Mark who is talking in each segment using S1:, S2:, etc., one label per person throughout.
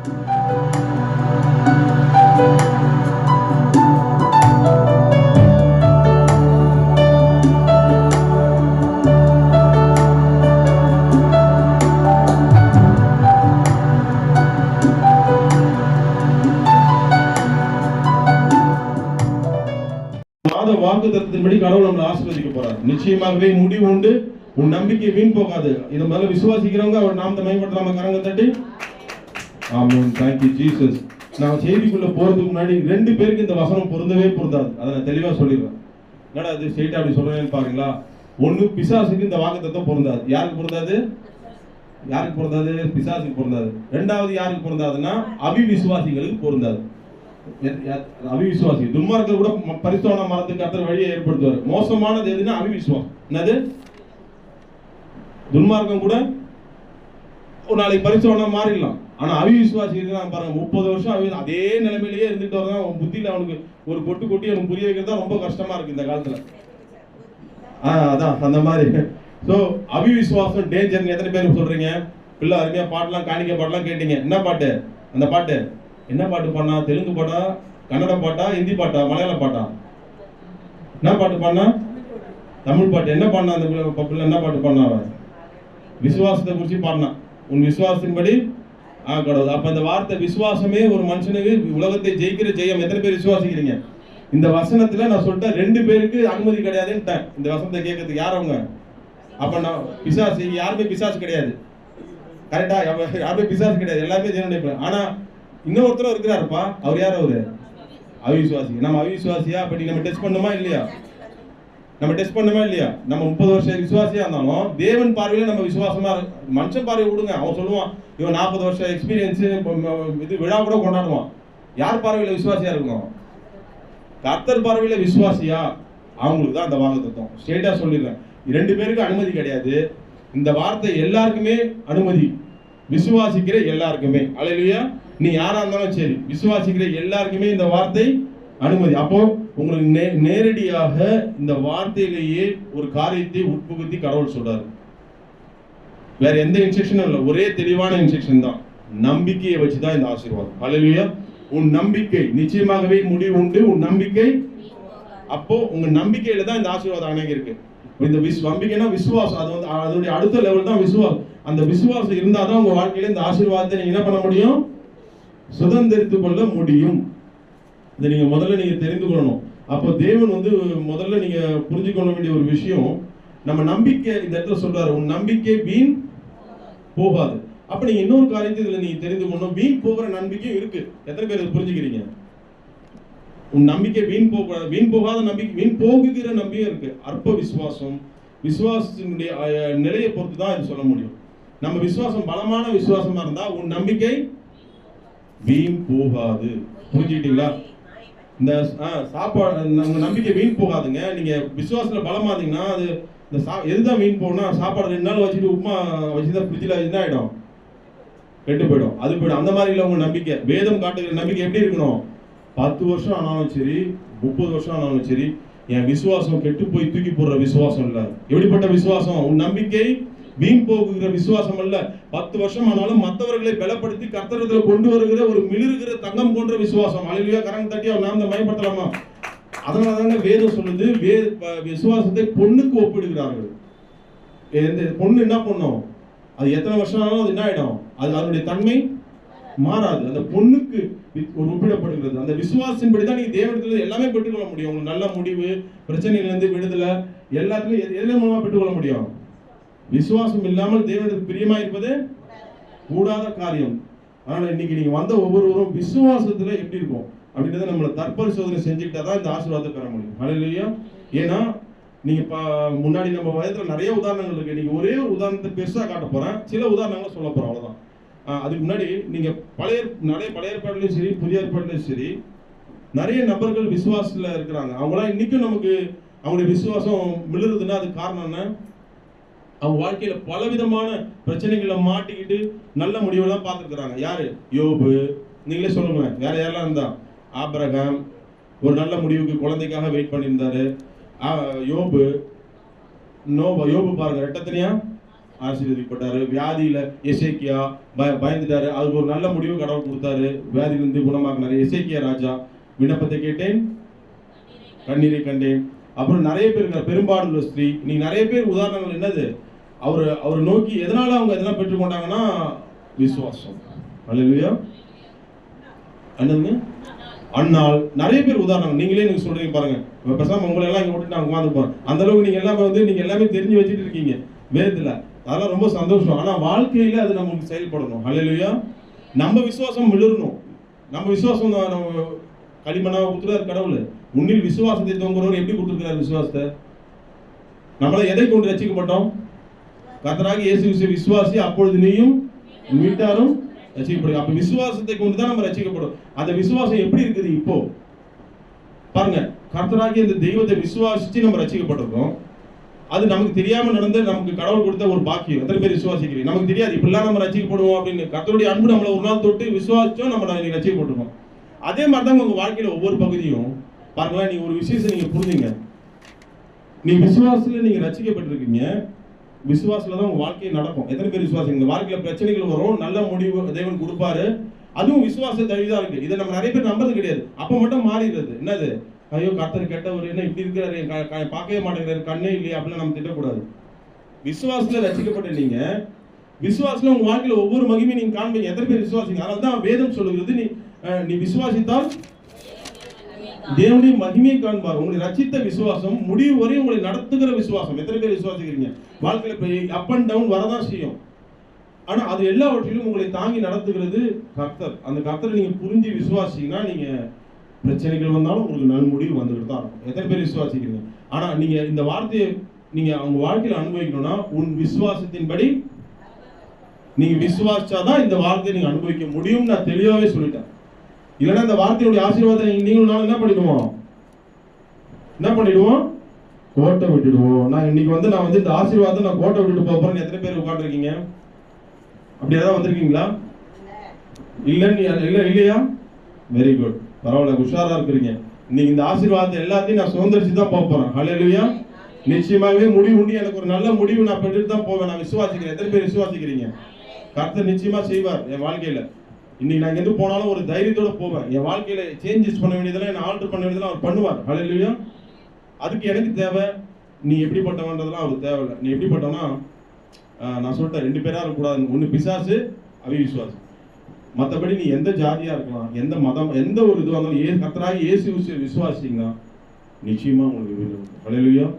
S1: வாக்குத்தத்தத்தின்படி கடவுள் நம்மளை ஆசீர்வதிக்க போறார். நிச்சயமாகவே முடிவு உண்டு. உன் நம்பிக்கை வீண் போகாது. இதை முதல்ல விசுவாசிக்கிறவங்க அவர் நாமத்தை மேம்படுத்தாம கரங்க தட்டி ஆமென். Thank you Jesus. நான் செய்திக்குள்ள போறதுக்கு முன்னாடி 2 பேருக்கு இந்த வசனம் பொருந்தவே பொருந்தாது. அதை நான் தெளிவா சொல்லிடுறேன். என்னடா அது ஸ்ட்ரெயிட்டா அப்படி சொல்றேன்னு பாருங்களா. ஒண்ணு பிசாசுக்கு இந்த வாக்குத்தத்தம் பொருந்தாது. யாருக்கு பொருந்தாது? யாருக்கு பொருந்தாது? பிசாசுக்கு பொருந்தாது. ரெண்டாவது யாருக்கு பொருந்தாதுன்னா அவிவிசுவாசிகளுக்கு பொருந்தாது. அவிவிசுவாசி துன்மார்க்கர் கூட பரிசுத்தவான மரத்துக்கு கர்த்தர் வழியை ஏற்படுத்துவார். மோசமானது எதுன்னா அவிவிசுவாசம். என்னது? துன்மார்க்கம் கூட ஒரு நாளைக்கு பரிசுத்தவானா மாறிடலாம். ஆனா அவிவிசுவாசி இருக்கான் பாருங்க, 30 வருஷம் அதே நிலைமையிலேயே இருந்துட்டு வரதான். அவன் புத்தியில அவனுக்கு ஒரு கொட்டு கொட்டி அவனுக்கு புரிய வைக்கிறது தான் ரொம்ப கஷ்டமா இருக்கு இந்த காலத்துல. அதான் அந்த மாதிரி. ஸோ அவிவிசுவாசம் டேஞ்சர். எத்தனை பேர் சொல்றீங்க? பிள்ளை அருமையா பாட்டெல்லாம் காணிக்க பாட்டெல்லாம் கேட்டீங்க. என்ன பாட்டு? அந்த பாட்டு என்ன பாட்டு பாடினா? தெலுங்கு பாட்டா, கன்னட பாட்டா, ஹிந்தி பாட்டா, மலையாள பாட்டா? என்ன பாட்டு பாடினா? தமிழ் பாட்டு. என்ன பாடினா அந்த பிள்ளை? என்ன பாட்டு பாடினா? விசுவாசத்தை குறித்து பாடினான். உன் விசுவாசத்தின்படி கடவுள். அப்ப இந்த வார்த்தை விசுவாசமே ஒரு மனுஷனுக்கு உலகத்தை ஜெயிக்கிற ஜெயம். எத்தனை பேர் விசுவாசிக்கிறீங்க? இந்த வசனத்துல நான் சொல்லிட்டேன் 2 பேருக்கு அனுமதி கிடையாதுன்ட்டேன் இந்த வசனத்தை கேட்கறதுக்கு. யார் அவங்க? அப்ப நான் பிசாசு யாருமே பிசாசு கிடையாது. கரெக்டா? யாருமே பிசாசு கிடையாது. எல்லாருமே ஜெயம். ஆனா இன்னொருத்தரும் இருக்கிறாருப்பா. அவர் யார்? அவரு அவிசுவாசி. நம்ம அவிசுவாசியா? அப்படி நம்ம டெஸ்ட் பண்ணுமா இல்லையா? நம்ம டெஸ்ட் பண்ணுமா இல்லையா? நம்ம 30 வருஷம் விசுவாசியா இருந்தாலும் தேவன் பார்வையில நம்ம விசுவாசமா, மனுஷன் பார்வை விடுங்க. அவன் சொல்லுவான் இவன் 40 வருஷம் எக்ஸ்பீரியன்ஸ், இது விழா கூட கொண்டாடுவான். யார் பார்வையில விசுவாசியா இருக்கணும்? கர்த்தர் பார்வையில விசுவாசியா? அவங்களுக்கு தான் அந்த வாக்குத்தத்தம். ஸ்ட்ரெயிட்டா சொல்லிடுறேன். 2 பேருக்கு அனுமதி கிடையாது. இந்த வார்த்தை எல்லாருக்குமே அனுமதி. விசுவாசிக்கிற எல்லாருக்குமே. அல்லேலூயா. நீ யாரா இருந்தாலும் சரி, விசுவாசிக்கிற எல்லாருக்குமே இந்த வார்த்தை அனுமதி. அப்போ உங்களுக்கு நேரடியாக இந்த வார்த்தையிலேயே ஒரு காரியத்தை உட்புகுத்தி கடவுள் சொல்றாரு. வேற எந்த இன்ஸ்ட்ரக்ஷனும் இல்லை. ஒரே தெளிவான இன்ஸ்ட்ரக்ஷன் தான். நம்பிக்கையை வச்சுதான் இந்த ஆசீர்வாதம். அல்லேலூயா. உன் நம்பிக்கை நிச்சயமாகவே முடிவு உண்டு. உன் நம்பிக்கை. அப்போ உங்க நம்பிக்கையில தான் இந்த ஆசீர்வாதம் அடங்கி இருக்கு. இந்த நம்பிக்கைனா விசுவாசம். அது வந்து அதோடைய அடுத்த லெவல் தான் விசுவாசம். அந்த விசுவாசம் இருந்தாதான் உங்க வாழ்க்கையில இந்த ஆசீர்வாதத்தை நீங்க என்ன பண்ண முடியும்? சுதந்திரித்துக் கொள்ள முடியும். இதை நீங்க முதல்ல தெரிந்து கொள்ளணும். அப்போ தேவன் வந்து முதல்ல நீங்க புரிஞ்சு கொள்ள வேண்டிய ஒரு விஷயம், நம்ம நம்பிக்கை இந்த இடத்துல சொல்றாரு, உன் நம்பிக்கை வீண் போகாது. அப்ப நீங்க இன்னொரு காரியத்தை இதுல நீங்க தெரிந்து கொள்ளணும். வீண் போகிற நம்பிக்கையும் இருக்கு. எத்தனை பேர் புரிஞ்சுக்கிறீங்க? உன் நம்பிக்கை வீண் போகாத நம்பிக்கை, வீண் போகுகிற நம்பிக்கையும் இருக்கு. அற்ப விசுவாசம், விசுவாசத்தினுடைய நிலையை பொறுத்து தான் இது சொல்ல முடியும். நம்ம விசுவாசம் பலமான விசுவாசமா இருந்தா உன் நம்பிக்கை வீண் போகாது. புரிஞ்சுக்கிட்டீங்களா? இந்த சாப்பாடு உங்க நம்பிக்கை வீண் போகாதுங்க. நீங்க விசுவாசத்துல பலமா இருந்தீங்கன்னா அது எதுதான் வீண் போகணும்னா, சாப்பாடு 2 நாள் வச்சுட்டு உப்புமா வச்சுதான் ஃப்ரிட்ஜில் வச்சுதான் ஆயிடும், கெட்டு போயிடும். அது போயிடும். அந்த மாதிரி இல்லை உங்க நம்பிக்கை. வேதம் காட்டுகிற நம்பிக்கை எப்படி இருக்கணும்? 10 வருஷம் ஆனாலும் சரி, 30 வருஷம் ஆனாலும் சரி, என் விசுவாசம் கெட்டு போய் தூக்கி போடுற விசுவாசம் இல்ல. எப்படிப்பட்ட விசுவாசம்? உன் நம்பிக்கை வீண் போகுகிற விசுவாசம் அல்ல. 10 வருஷம் ஆனாலும் மற்றவர்களை பலப்படுத்தி கர்த்தரத்துல கொண்டு வருகிற ஒரு மிளிருகிற தங்கம் போன்ற விசுவாசம். அல்லேலூயா. கரங்க தட்டி அவர் நாமத்தை மயப்படுத்தலாமா? அதனாலதாங்க வேதம் சொல்லுது, விசுவாசத்தை பொண்ணுக்கு ஒப்பிடுகிறார்கள். பொண்ணு என்ன பண்ணும்? அது எத்தனை வருஷம் ஆனாலும் அது என்ன ஆயிடும்? அது அதனுடைய தன்மை மாறாது. அந்த பொண்ணுக்கு ஒரு ஒப்பிடப்படுகிறது. அந்த விசுவாசத்தின்படி தான் நீங்க தேவனிடத்துல எல்லாமே பெற்றுக்கொள்ள முடியும். உங்களுக்கு நல்ல முடிவு, பிரச்சனையிலிருந்து விடுதலை, எல்லாத்துலயும் எதுல மூலமா பெற்றுக்கொள்ள முடியும்? விசுவாசம் இல்லாமல் தேவனுக்கு பிரியமா இருப்பது கூடாத காரியம். அதனால இன்னைக்கு நீங்க வந்த ஒவ்வொருவரும் விசுவாசத்துல எப்படி இருக்கும் அப்படின்றத நம்மளை தற்பரிசோதனை செஞ்சுக்கிட்டா தான் இந்த ஆசீர்வாதத்தை பெற முடியும். அல்லேலூயா. ஏன்னா நீங்க முன்னாடி நம்ம வயதுல நிறைய உதாரணங்கள் இருக்கு. நீங்க ஒரே ஒரு உதாரணத்தை பெருசா காட்ட போறேன், சில உதாரணங்களை சொல்ல போறோம், அவ்வளவுதான். அதுக்கு முன்னாடி நீங்க பழைய ஏற்பாடுலையும் சரி, புதிய ஏற்பாடுலையும் சரி, நிறைய நபர்கள் விசுவாசத்துல இருக்கிறாங்க. அவங்களாம் இன்னைக்கும் நமக்கு அவங்களுடைய விசுவாசம் மிளறுதுன்னா அது காரணம் என்ன? அவங்க வாழ்க்கையில பலவிதமான பிரச்சனைகளை மாட்டிக்கிட்டு நல்ல முடிவெல்லாம் பார்த்துருக்குறாங்க. யாரு? யோபு. நீங்களே சொல்லுங்க, வேற யாரெல்லாம் இருந்தா? ஆபிரகாம் ஒரு நல்ல முடிவுக்கு குழந்தைக்காக வெயிட் பண்ணியிருந்தாரு. யோபு பாருங்க, ரெட்டத்தனியா ஆசீர்வதிக்கப்பட்டாரு. வியாதியில எசேக்கியா பயந்துட்டாரு, அதுக்கு ஒரு நல்ல முடிவு கடவுள் கொடுத்தாரு, வியாதியிலிருந்து குணமாக்குனாரு. எசேக்கியா ராஜா விண்ணப்பத்தை கேட்டேன், கண்ணீரை கண்டேன். அப்புறம் நிறைய பேர் இருக்கார், பெரும்பாடுள்ள ஸ்திரீ. நீங்க நிறைய பேர் உதாரணங்கள் என்னது, அவர் நோக்கி எதனால அவங்க எதெல்லாம் பெற்றுக்கொண்டாங்கன்னா விசுவாசம். அல்லேலூயா. என்னதுங்க, அண்ணால் நிறைய பேர் உதாரணம் நீங்களே நீங்க சொல்றீங்க பாருங்க. பேசாம உங்களை எல்லாம் இங்க விட்டு நான் உட்கார்ந்து போறேன், அந்த அளவுக்கு நீங்க எல்லாமே நீங்க எல்லாமே தெரிஞ்சு வச்சுட்டு இருக்கீங்க வேதத்துல, அதெல்லாம் ரொம்ப சந்தோஷம். ஆனா வாழ்க்கையில அது நமக்கு செயல்படணும். அல்லேலூயா. நம்ம விசுவாசம் விழுறணும். நம்ம விசுவாசம் நம்ம களிமண்ணாவை கொடுத்துறாரு கடவுள். முன்னில் விசுவாசத்தை தோங்குறவர் எப்படி கொடுத்துருக்கிறார் விசுவாசத்தை? நம்மள எதை கொண்டு ரட்சிக்கப்பட்டோம்? கர்த்தராகிய இயேசு கிறிஸ்துவை விசுவாசி, அப்பொழுது நீயும் வீட்டாரும் ரட்சிக்கப்படும். அப்ப விசுவாசத்தை கொண்டு தான் நம்ம ரட்சிக்கப்படும். அந்த விசுவாசம் எப்படி இருக்குது இப்போ பாருங்க. கர்த்தராகிய இந்த தெய்வத்தை விசுவாசிச்சு நம்ம ரட்சிக்கப்பட்டிருக்கோம். அது நமக்கு தெரியாம நடந்த நமக்கு கடவுள் கொடுத்த ஒரு பாக்கியம். எத்தனை பேர் விசுவாசிக்கிறீங்க? நமக்கு தெரியாது இப்படிலாம் நம்ம ரட்சிக்கப்படுவோம் அப்படின்னு. கர்த்தருடைய அன்பு நம்மளை ஒரு நாள் தொட்டு விசுவாசிச்சோம், நம்ம ரட்சிக்கப்பட்டிருக்கோம். அதே மாதிரி தான் உங்க வாழ்க்கையில ஒவ்வொரு பகுதியும் பாருங்களேன். நீங்க ஒரு விஷயத்தை நீங்க புரிஞ்சுங்க, நீ விசுவாசத்துல நீங்க ரட்சிக்கப்பட்டிருக்கீங்க, விசுவாசத்துல தான் உங்க வாழ்க்கையை நடக்கும். எத்தனை பேர் விசுவாசிங்க? இந்த வாழ்க்கையில பிரச்சனைகள் வரும், நல்ல முடிவு தேவன் கொடுப்பாரு, அதுவும் விசுவாசத்தை தழுவிதான் இருக்கு. இதை நம்ம நிறைய பேர் நம்புறது கிடையாது. அப்ப மட்டும் மாறிடுறது. என்னது, ஐயோ கர்த்தர் கெட்டவர், என்ன இப்படி இருக்கிறாரு, பார்க்கவே மாட்டேங்கிறாரு, கண்ணே இல்லையா அப்படின்னு நம்ம திட்டக்கூடாது. விசுவாசத்துல ரட்சிக்கப்பட்ட நீங்க விசுவாசத்துல உங்க வாழ்க்கையில ஒவ்வொரு மகிமையும் நீங்க காண்பீங்க. எத்தனை பேர் விசுவாசிங்க? அதனால தான் வேதம் சொல்லுகிறது, நீ விசுவாசித்தால் தேவனுடைய மகிமையை காண்பார். உங்களை ரட்சித்த விசுவாசம் முடிவு வரை உங்களை நடத்துகிற விசுவாசம். எத்தனை பேர் விசுவாசிக்கிறீங்க? வாழ்க்கையில அப் அண்ட் டவுன் வரதான் செய்யும், ஆனா அது எல்லாவற்றிலும் உங்களை தாங்கி நடத்துகிறது கர்த்தர். அந்த கர்த்தரை நீங்க புரிஞ்சு விசுவாசிங்கன்னா நீங்க பிரச்சனைகள் வந்தாலும் உங்களுக்கு நன்முடிவு வந்துகிட்டு தான் இருக்கும். எத்தனை பேர் விசுவாசிக்கிறீங்க? ஆனா நீங்க இந்த வார்த்தையை நீங்க அவங்க வாழ்க்கையில அனுபவிக்கணும்னா உன் விசுவாசத்தின்படி நீங்க விசுவாசிச்சாதான் இந்த வார்த்தையை நீங்க அனுபவிக்க முடியும். நான் தெளிவாவே சொல்லிட்டேன். இல்லைன்னா இந்த வார்த்தையுடைய ஆசீர்வாதத்தை நீங்களும் நானும் என்ன பண்ணிடுவோம், கோட்டை விட்டுடுவோம். நான் இன்னைக்கு நான் இந்த ஆசீர்வாதத்தை நான் கோட்டை விட்டுட்டு போறேன்னு எத்தனை பேர் உட்காந்துருக்கீங்க? அப்படியே தான் வந்திருக்கீங்களா? இல்லையா? வெரி குட், பரவாயில்ல, உஷாரா இருக்கிறீங்க. இன்னைக்கு இந்த ஆசீர்வாதத்தை எல்லாத்தையும் நான் சுதந்திரிச்சு தான் போறேன். ஹல்லேலூயா. நிச்சயமாகவே முடிவு உண்டு. எனக்கு ஒரு நல்ல முடிவு நான் பெற்றுட்டு தான் போவேன். நான் விசுவாசிக்கிறேன். எத்தனை பேர் விசுவாசிக்கிறீங்க? கர்த்தர் நிச்சயமா செய்வார் என் வாழ்க்கையில. இன்னைக்கு நான் எங்க போனாலும் ஒரு தைரியத்தோட போவேன். என் வாழ்க்கையில சேஞ்சஸ் பண்ண வேண்டியதெல்லாம், என்ன ஆல்டர் பண்ண வேண்டியதெல்லாம் அவர் பண்ணுவார். ஹல்லேலூயா. அதுக்கு எனக்கு தேவை, நீ எப்படிப்பட்டவன்றதெல்லாம் அவருக்கு தேவையில்லை. நீ எப்படிப்பட்டவனா, நான் சொல்லிட்டேன், 2 பேரா இருக்கக்கூடாது. ஒன்று பிசாசு, அவிசுவாசி. மற்றபடி நீ எந்த ஜாதியா இருக்கலாம், எந்த மதம், எந்த ஒரு இதுவாக இருந்தாலும் கர்த்தராகிய இயேசு விசுவாசிங்கன்னா நிச்சயமா உங்களுக்கு வீடு. ஹல்லேலூயா.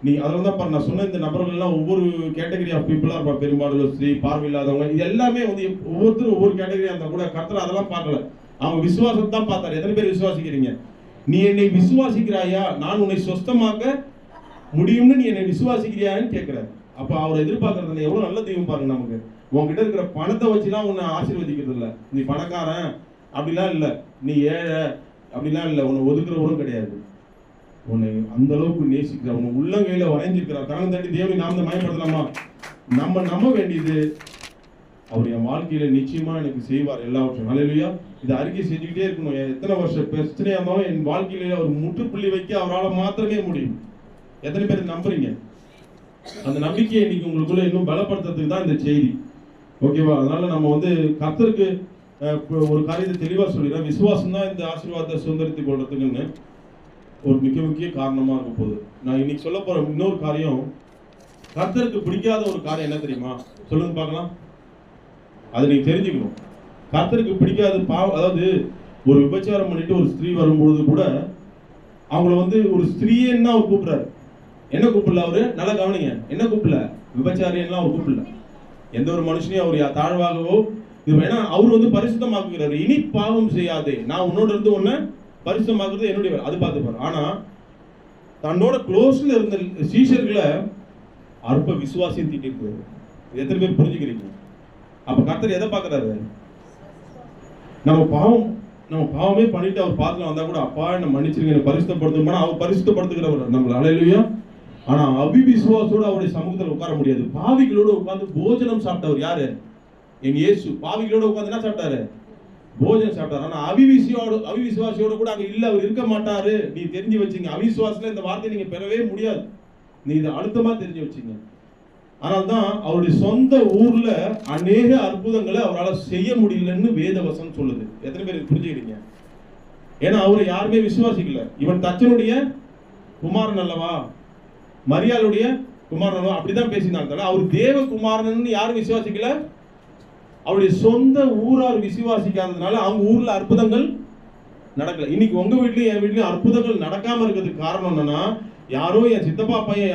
S1: நீ அதில் தான் பாரு, நான் சொன்ன இந்த நபர்கள்லாம் ஒவ்வொரு கேட்டகரி ஆஃப் பீப்புளாக இருப்பாங்க. பெரும்பாலும் ஸ்ரீ, பார்வையில்லாதவங்க, இது எல்லாமே ஒவ்வொருத்தரும் ஒவ்வொரு கேட்டகரியாக இருந்தால் கூட கர்த்தர் அதெல்லாம் பார்க்கல, அவங்க விசுவாசத்தை தான் பார்த்தாரு. எத்தனை பேர் விசுவாசிக்கிறீங்க? நீ என்னை விசுவாசிக்கிறாயா, நான் உன்னை சொஸ்தமாக்க முடியும்னு நீ என்னை விசுவாசிக்கிறியான்னு கேட்கிறாரு. அப்போ அவரை எதிர்பார்க்கறது எவ்வளோ நல்ல தெய்வம் பாருங்க. நமக்கு உங்ககிட்ட இருக்கிற பணத்தை வச்சுலாம் உன்னை ஆசீர்வதிக்கிறது இல்லை. நீ பணக்காரன் அப்படிலாம் இல்லை, நீ ஏழை அப்படிலாம் இல்லை, உன்னை ஒதுக்குறவரும் கிடையாது. உன்னை அந்த அளவுக்கு நேசிக்கிற, உன்னை உள்ளங்கையில வரைஞ்சிருக்கிறார். கணக்கு தட்டி தேவனை நாம் மயப்படுத்தலாமா? நம்ம நம்ப வேண்டியது, அவர் என் வாழ்க்கையில நிச்சயமா எனக்கு செய்வார் எல்லாவற்றையும். ஹல்லேலூயா. இதை அறிக்கை செஞ்சுக்கிட்டே இருக்கணும். எத்தனை வருஷம் பிரச்சனையா இருந்தாலும் என் வாழ்க்கையில அவர் முற்றுப்புள்ளி வைக்க அவரால் மாத்திரமே முடியும். எத்தனை பேர் நம்புறீங்க? அந்த நம்பிக்கையை இன்னைக்கு உங்களுக்குள்ள இன்னும் பலப்படுத்துறதுக்கு தான் இந்த செய்தி. ஓகேவா? அதனால நம்ம கர்த்தருக்கு ஒரு காரியத்தை தெளிவா சொல்லிடுறேன். விசுவாசம் தான் இந்த ஆசீர்வாதத்தை சுதந்திரத்தை கொள்றதுக்குன்னு ஒரு முக்கிய காரணமா இருக்க போகுது. நான் இன்னைக்கு சொல்ல போற இன்னொரு காரியம், கர்த்தருக்கு பிடிக்காத ஒரு காரியம் என்ன தெரியுமா? சொல்லுங்க பார்க்கலாம். அதை நீங்க தெரிஞ்சுக்கணும். கர்த்தருக்கு பிடிக்காத அதாவது ஒரு விபச்சாரம் பண்ணிட்டு ஒரு ஸ்திரீ வரும்பொழுது கூட அவங்கள ஒரு ஸ்திரீன்னா அவர் கூப்பிடுறாரு. என்ன கூப்பிடல அவரு? நல்லா கவனிங்க. என்ன கூப்பிடல? விபச்சாரியெல்லாம் அவர் கூப்பிடல. எந்த ஒரு மனுஷனையும் அவர் தாழ்வாகவோ இது வேணா, அவர் பரிசுத்தமாக்குகிறாரு. இனி பாவம் செய்யாதே, நான் உன்னோட இருந்து ஒண்ணு பரிசுத்தமாக்குறது என்னுடைய, அது பார்த்துப்பாரு. ஆனா தன்னோட க்ளோஸ்ல இருந்த சீஷர்களை அற்ப விசுவாசியம் தீட்டிருக்கிறாரு. எத்தனை பேர் புரிஞ்சுக்கிறீங்க? அப்ப கர்த்தர் எதை பார்க்கறாரு? நம்ம பாவமே பண்ணிட்டு அவர் பாத்துல வந்தா கூட, அப்பா என்ன மன்னிச்சிருங்க, என்ன பரிசுத்தப்படுத்தும், அவர் பரிசுத்தப்படுத்துகிறவர் நம்மள. ஹல்லேலூயா. ஆனா அவிவிசுவாசோட அவருடைய சமூகத்தில் உட்கார முடியாது. பாவிகளோட உட்கார்ந்து போஜனம் சாப்பிட்டவர் யாரு? எங்க இயேசு. பாவிகளோட உட்கார்ந்து என்ன சாப்பிட்டாரு? போஜனம் சாப்பிட்டாரு. ஆனா அவிவிசுவாசியோட கூட அங்க இல்ல, அவர் இருக்க மாட்டாரு. நீ தெரிஞ்சு வச்சுங்க. அவிசுவாசத்துல இந்த வார்த்தையை நீங்க பெறவே முடியாது. நீ இதை அழுத்தமா தெரிஞ்சு வச்சுங்க. அதனால்தான் அவருடைய சொந்த ஊர்ல அநேக அற்புதங்களை அவரால் செய்ய முடியலன்னு வேதவசனம் சொல்லுது. எத்தனை பேர் புரிஞ்சுக்கிறீங்க? ஏன்னா அவரை யாருமே விசுவாசிக்கல. இவன் தச்சனுடைய குமாரன் அல்லவா, மரியாளுடைய குமாரன் அல்லவா, அப்படிதான் பேசினாங்க. அவர் தேவ குமாரன் யாரும் விசுவாசிக்கல. அவருடைய சொந்த ஊரார் விசுவாசிக்காததுனால அவங்க ஊர்ல அற்புதங்கள் நடக்கல. இன்னைக்கு உங்க வீட்லயும் என் வீட்லயும் அற்புதங்கள் நடக்காம இருக்கிறதுக்கு காரணம் என்னன்னா, யாரோ என் சித்தப்பா பையன்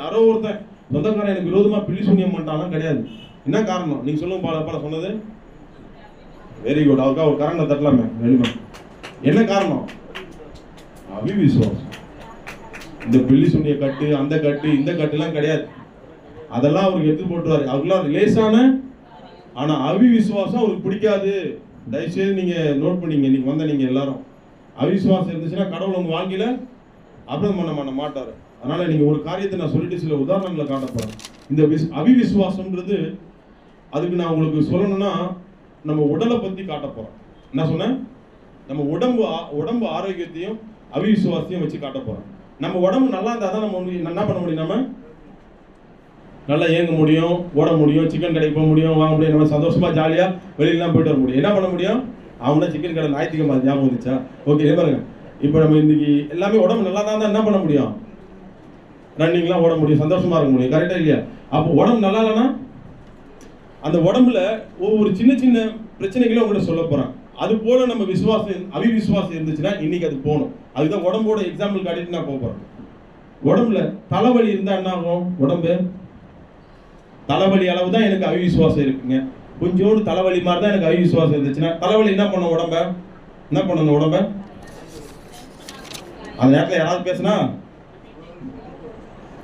S1: யாரோ ஒருத்தன் சொந்தக்காரன் எனக்கு விரோதமா பில்லி சூன்யம் பண்ணிட்டாலும் கிடையாது. என்ன காரணம் நீங்க சொல்லுங்க. பால சொன்னது வெரி குட். அவருக்கா ஒரு கரண்ட தட்டலாமே வெளிமா. என்ன காரணம்? அவிவிசுவாசம். இந்த பில்லி சூன்ய கட்டு, அந்த கட்டு, இந்த கட்டுலாம் கிடையாது. அதெல்லாம் அவருக்கு எடுத்து போட்டுருவாரு. அவருக்குலாம் லேசான. ஆனா அவிவிசுவாசம் அவருக்கு பிடிக்காது. தயவுசெய்து நீங்க நோட் பண்ணீங்க. இன்னைக்கு வந்த நீங்க எல்லாரும் அவிசுவாசம் இருந்துச்சுன்னா கடவுள் உங்க வாழ்க்கையில அற்புதம் பண்ண மாட்டாரு. அதனால நீங்க ஒரு காரியத்தை நான் சொல்லிட்டு சில உதாரணங்களை காட்ட போறேன். இந்த அவிவிசுவாசம்ன்றது அதுக்கு நான் உங்களுக்கு சொல்லணும்னா நம்ம உடலை பத்தி காட்ட போறேன். என்ன சொன்னேன்? நம்ம உடம்பு ஆரோக்கியத்தையும் அவிவிசுவாசத்தையும் வச்சு காட்ட போறோம். நம்ம உடம்பு நல்லா இருந்தா தான் நம்ம என்ன பண்ண முடியும்? நம்ம நல்லா இயங்க முடியும், ஓட முடியும், சிக்கன் கடைக்கு போக முடியும், வாங்க முடியும், நம்ம சந்தோஷமா ஜாலியா வெளியிலாம் போயிட்டு வர முடியும். என்ன பண்ண முடியும்? அவன் தான் சிக்கன் கடை ஞாயிற்றுக்கிழமை ஞாபகம் வந்துச்சா? ஓகே பாருங்க. இப்போ நம்ம இன்னைக்கு எல்லாமே உடம்பு நல்லா தான் என்ன பண்ண முடியும்? ரன்னிங்லாம் ஓட முடியும், சந்தோஷமா இருக்க முடியும். கரெக்டா இல்லையா? அப்போ உடம்பு நல்லா இல்லைன்னா அந்த உடம்புல ஒவ்வொரு சின்ன சின்ன பிரச்சனைகளும் உங்கள்கிட்ட சொல்ல போறேன். அது போல நம்ம அவிவிசுவாசம் இருந்துச்சுன்னா இன்னைக்கு அது போகணும். அதுதான் உடம்போட எக்ஸாம்பிள் காட்டிட்டு நான் போறேன். உடம்புல தலைவலி இருந்தா என்ன ஆகும்? உடம்பு தலைவலி அளவு தான் எனக்கு அவிவிசுவாசம் இருக்குங்க. கொஞ்சோடு தலைவலி மாதிரி தான் எனக்கு அவிவிசுவாசம் இருந்துச்சுன்னா தலைவலி என்ன பண்ணும்? உடம்ப என்ன பண்ணணும்? உடம்ப அந்த நேரத்தில் யாராவது பேசுனா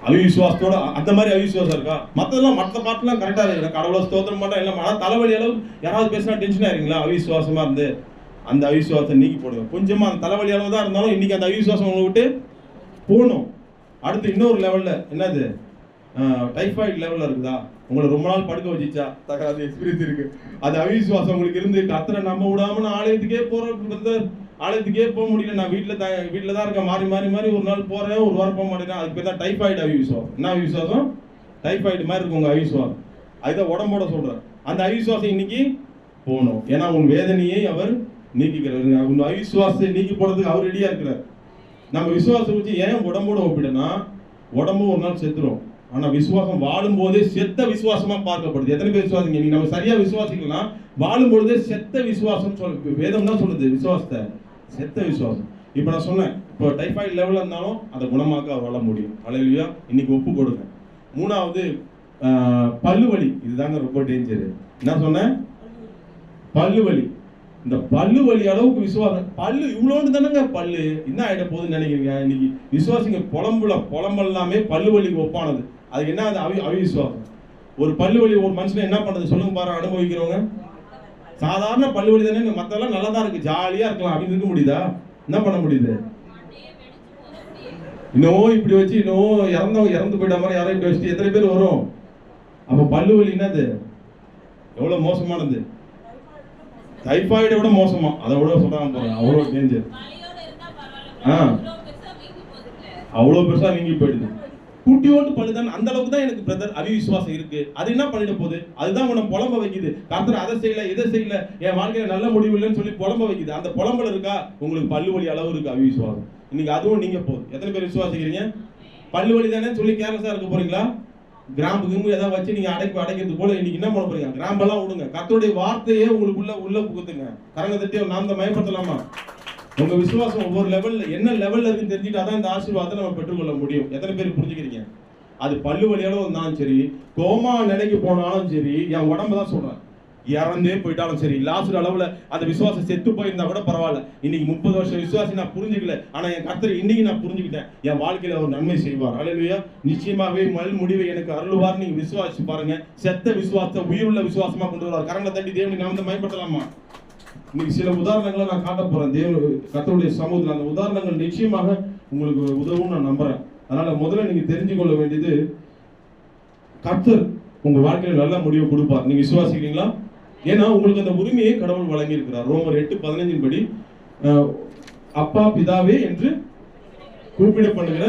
S1: அவிவிசுவாசத்தோட அந்த மாதிரி அவிவிசுவாசம் இருக்கா? மற்றதெல்லாம் மற்ற பாட்டுலாம் கரெக்டாக இருக்கு. கடவுளை ஸ்தோத்திரம் பண்ண எல்லாம். ஆனால் தலைவலி அளவு யாராவது பேசினா டென்ஷன் ஆயிருங்களா? அவிவிசுவாசமா இருந்து அந்த அவிவிசுவாசத்தை நீக்கி போடுங்க. கொஞ்சமா அந்த தலைவலி அளவு தான் இருந்தாலும் இன்னைக்கு அந்த அவிவிசுவாசம் உங்களை விட்டு போகணும். அடுத்து இன்னொரு லெவல்ல என்னது? டைஃபாய்டு லெவல்ல இருக்குதா? உங்களை ரொம்ப நாள் படுக்க வச்சிச்சா? தகாத எக்ஸ்பீரியன்ஸ் இருக்கு. அது அவிசுவாசம் உங்களுக்கு இருந்து கத்தரை நம்ப விடாம ஆலயத்துக்கே போறேன், ஆலயத்துக்கே போக முடியல, நான் வீட்டில் தான் இருக்கேன், மாறி ஒரு நாள் போறேன், ஒரு வாரம் போக மாட்டேன். அதுக்கு பேர் தான் டைஃபாய்டு அவிசுவாசம். என்ன அவிசுவாசம்? டைஃபாய்டு மாதிரி இருக்கும் உங்க அவிசுவாசம். அதுதான் உடம்போட சொல்றேன். அந்த அவிசுவாசம் இன்னைக்கு போகணும். ஏன்னா உன் வேதனையை அவர் நீக்கிக்கிறார். உன் அவிசுவாசத்தை நீக்கி போறதுக்கு அவர் ரெடியா இருக்கிறார். நம்ம விசுவாசம் வச்சு ஏன் உடம்போட ஒப்பிடனா, உடம்பு ஒரு நாள் செத்துரும். ஆனா விசுவாசம் வாழும் போதே செத்த விசுவாசமா பார்க்கப்படுது. எத்தனை பேர் விசுவாசிங்க? நீங்க நம்ம சரியா விசுவாசிக்கலாம். வாழும் பொழுதே செத்த விசுவாசம் வேதம் தான் சொல்லுது. விசுவாசத்தை செத்த விசுவாசம். இப்ப நான் சொன்னேன், இப்போ டைஃபாய்டு லெவல்ல இருந்தாலும் அதை குணமாக்க அவரால முடியும். அல்லேலூயா. இன்னைக்கு ஒப்பு கொடுங்க. மூணாவது பல்லு வலி. இதுதாங்க ரொம்ப டேஞ்சர். என்ன சொன்னேன்? பல்லு வலி. இந்த பல்லு வலி அளவுக்கு விசுவாசம். பல்லு இவ்வளோன்னு தானங்க பல்லு. என்ன ஆயிட போகுதுன்னு நினைக்கிறீங்க? இன்னைக்கு விசுவாசிங்க புலம்பெல்லாமே பல்லு வலிக்கு ஒப்பானது. அதுக்கு என்ன? அது அவிசுவாசம். ஒரு பல்லு வலி ஒரு மனுஷனை என்ன பண்ணுறது சொல்லுங்க பாரு. அனுபவிக்கிறவங்க சாதாரண பல்லு வலி தானே. மற்றெல்லாம் நல்லா தான் இருக்கு, ஜாலியா இருக்கலாம் அப்படின்னு இருக்க முடியுதா? என்ன பண்ண முடியுது? இன்னும் இப்படி வச்சு இன்னும் இறந்து போயிட்ட மாதிரி யாரும் இப்படி வச்சுட்டு எத்தனை பேர் வரும்? அப்போ பல்லு வலி என்னது? எவ்வளவு மோசமானது? டைஃபாய்டை விட மோசமா. அதை விட சொல்றாங்க பாருங்க. அவ்வளோ டேஞ்சர். அவ்வளோ பெருசா நீங்கி போயிடுது. குட்டியோட்டு பழுதான். அந்த அளவுக்கு தான் எனக்கு பிரதர் அவிசுவாசம் இருக்கு. அது என்ன பண்ணிட போகுது? அதுதான் உன்னை புலம்ப வைக்குது. கர்த்தர் அதை செய்யல, இதை செய்யல, என் வாழ்க்கையில நல்ல முடிவு இல்லைன்னு சொல்லி புலம்ப வைக்குது. அந்த புலம்பல் இருக்கா? உங்களுக்கு பல்லு வலி அளவு இருக்கு அவிசுவாசம். இன்னைக்கு அதுவும் நீங்க போகுது. எத்தனை பேர் விசுவாசிக்கிறீங்க? பல்லு வலி தானே சொல்லி கேர்லஸா இருக்க போறீங்களா? கிராம்பு ஏதாவது வச்சு நீங்க அடைக்கிறது போல இன்னைக்கு என்ன பண்ண போறீங்க? கிராம்பெல்லாம் விடுங்க. கர்த்தருடைய வார்த்தையே உங்களுக்குள்ள புகுத்துங்க. கரங்க தட்டி நாம் தான் மயப்படுத்தலாமா? உங்க விசுவாசம் ஒவ்வொரு லெவல்ல என்ன லெவல்ல இருக்குன்னு தெரிஞ்சுட்டாதான் இந்த ஆசீர்வாதத்தை நம்ம பெற்றுக்கொள்ள முடியும். எத்தனை பேர் புரிஞ்சுக்கிறீங்க? அது பல்லு வலியாலும் இருந்தாலும் சரி, கோமா நிலைக்கு போனாலும் சரி, என் உடம்பு தான் சொல்றேன், இறந்தே போயிட்டாலும் சரி, லாஸ்ட் அளவுல அந்த விசுவாசம் செத்து போயிருந்தா கூட பரவாயில்ல. இன்னைக்கு 30 வருஷம் விசுவாசி நான் புரிஞ்சுக்கல, ஆனா என் கர்த்தர் இன்னைக்கு நான் புரிஞ்சுக்கிட்டேன். என் வாழ்க்கையில ஒரு நன்மை செய்வார். அல்லேலூயா. நிச்சயமாவே மல் முடிவை எனக்கு அருள்வார். நீங்க விசுவாசி பாருங்க. செத்த விசுவாசத்தை உயிருள்ள விசுவாசமா கொண்டு வருவார். கரங்களை தட்டி தேவனை நாம் வந்து மயப்படுத்தலாமா? இன்னைக்கு சில உதாரணங்களை நான் காட்ட போறேன். கர்த்தருடைய சமூகத்தில் அந்த உதாரணங்கள் நிச்சயமாக உங்களுக்கு உதவும் நான் நம்புறேன். அதனால முதல்ல நீங்க தெரிஞ்சு கொள்ள வேண்டியது, கர்த்தர் உங்க வாழ்க்கையில நல்ல முடிவை கொடுப்பார். நீங்க விசுவாசிக்கிறீங்களா? ஏன்னா உங்களுக்கு அந்த உரிமையை கடவுள் வழங்கி இருக்கிறார். ரோமர் 8:15 படி அப்பா பிதாவே என்று கூப்பிட பண்ணுகிற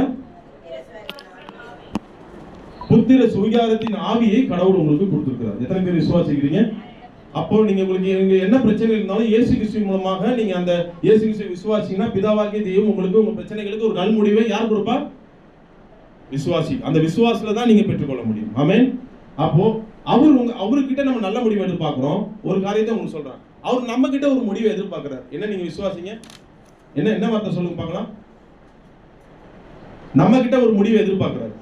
S1: புத்திர சுவிகாரத்தின் ஆவியை கடவுள் உங்களுக்கு கொடுத்திருக்கிறார். எத்தனை பேர் விசுவாசிக்கிறீங்க? அப்போ நீங்க உங்களுக்கு என்ன பிரச்சனை இருந்தாலும் இயேசு கிறிஸ்து மூலமாக நீங்க அந்த இயேசு கிறிஸ்து விசுவாசிங்கன்னா பிதாவாகிய தெய்வம் உங்களுக்கு உங்க பிரச்சனைகளுக்கு ஒரு நல் முடிவை யார் கொடுப்பா? விசுவாசி. அந்த விசுவாசத்துல தான் நீங்க பெற்றுக்கொள்ள முடியும். ஆமென். அப்போ அவர்கிட்ட நம்ம நல்ல முடிவை எதிர்பார்க்கிறோம். ஒரு காரியத்தை உங்களுக்கு சொல்றேன், அவர் நம்ம கிட்ட ஒரு முடிவை எதிர்பார்க்கிறார். என்ன நீங்க விசுவாசிங்க? என்ன வார்த்தை சொல்லுங்க பார்க்கலாம். நம்ம கிட்ட ஒரு முடிவை எதிர்பார்க்கிறார்.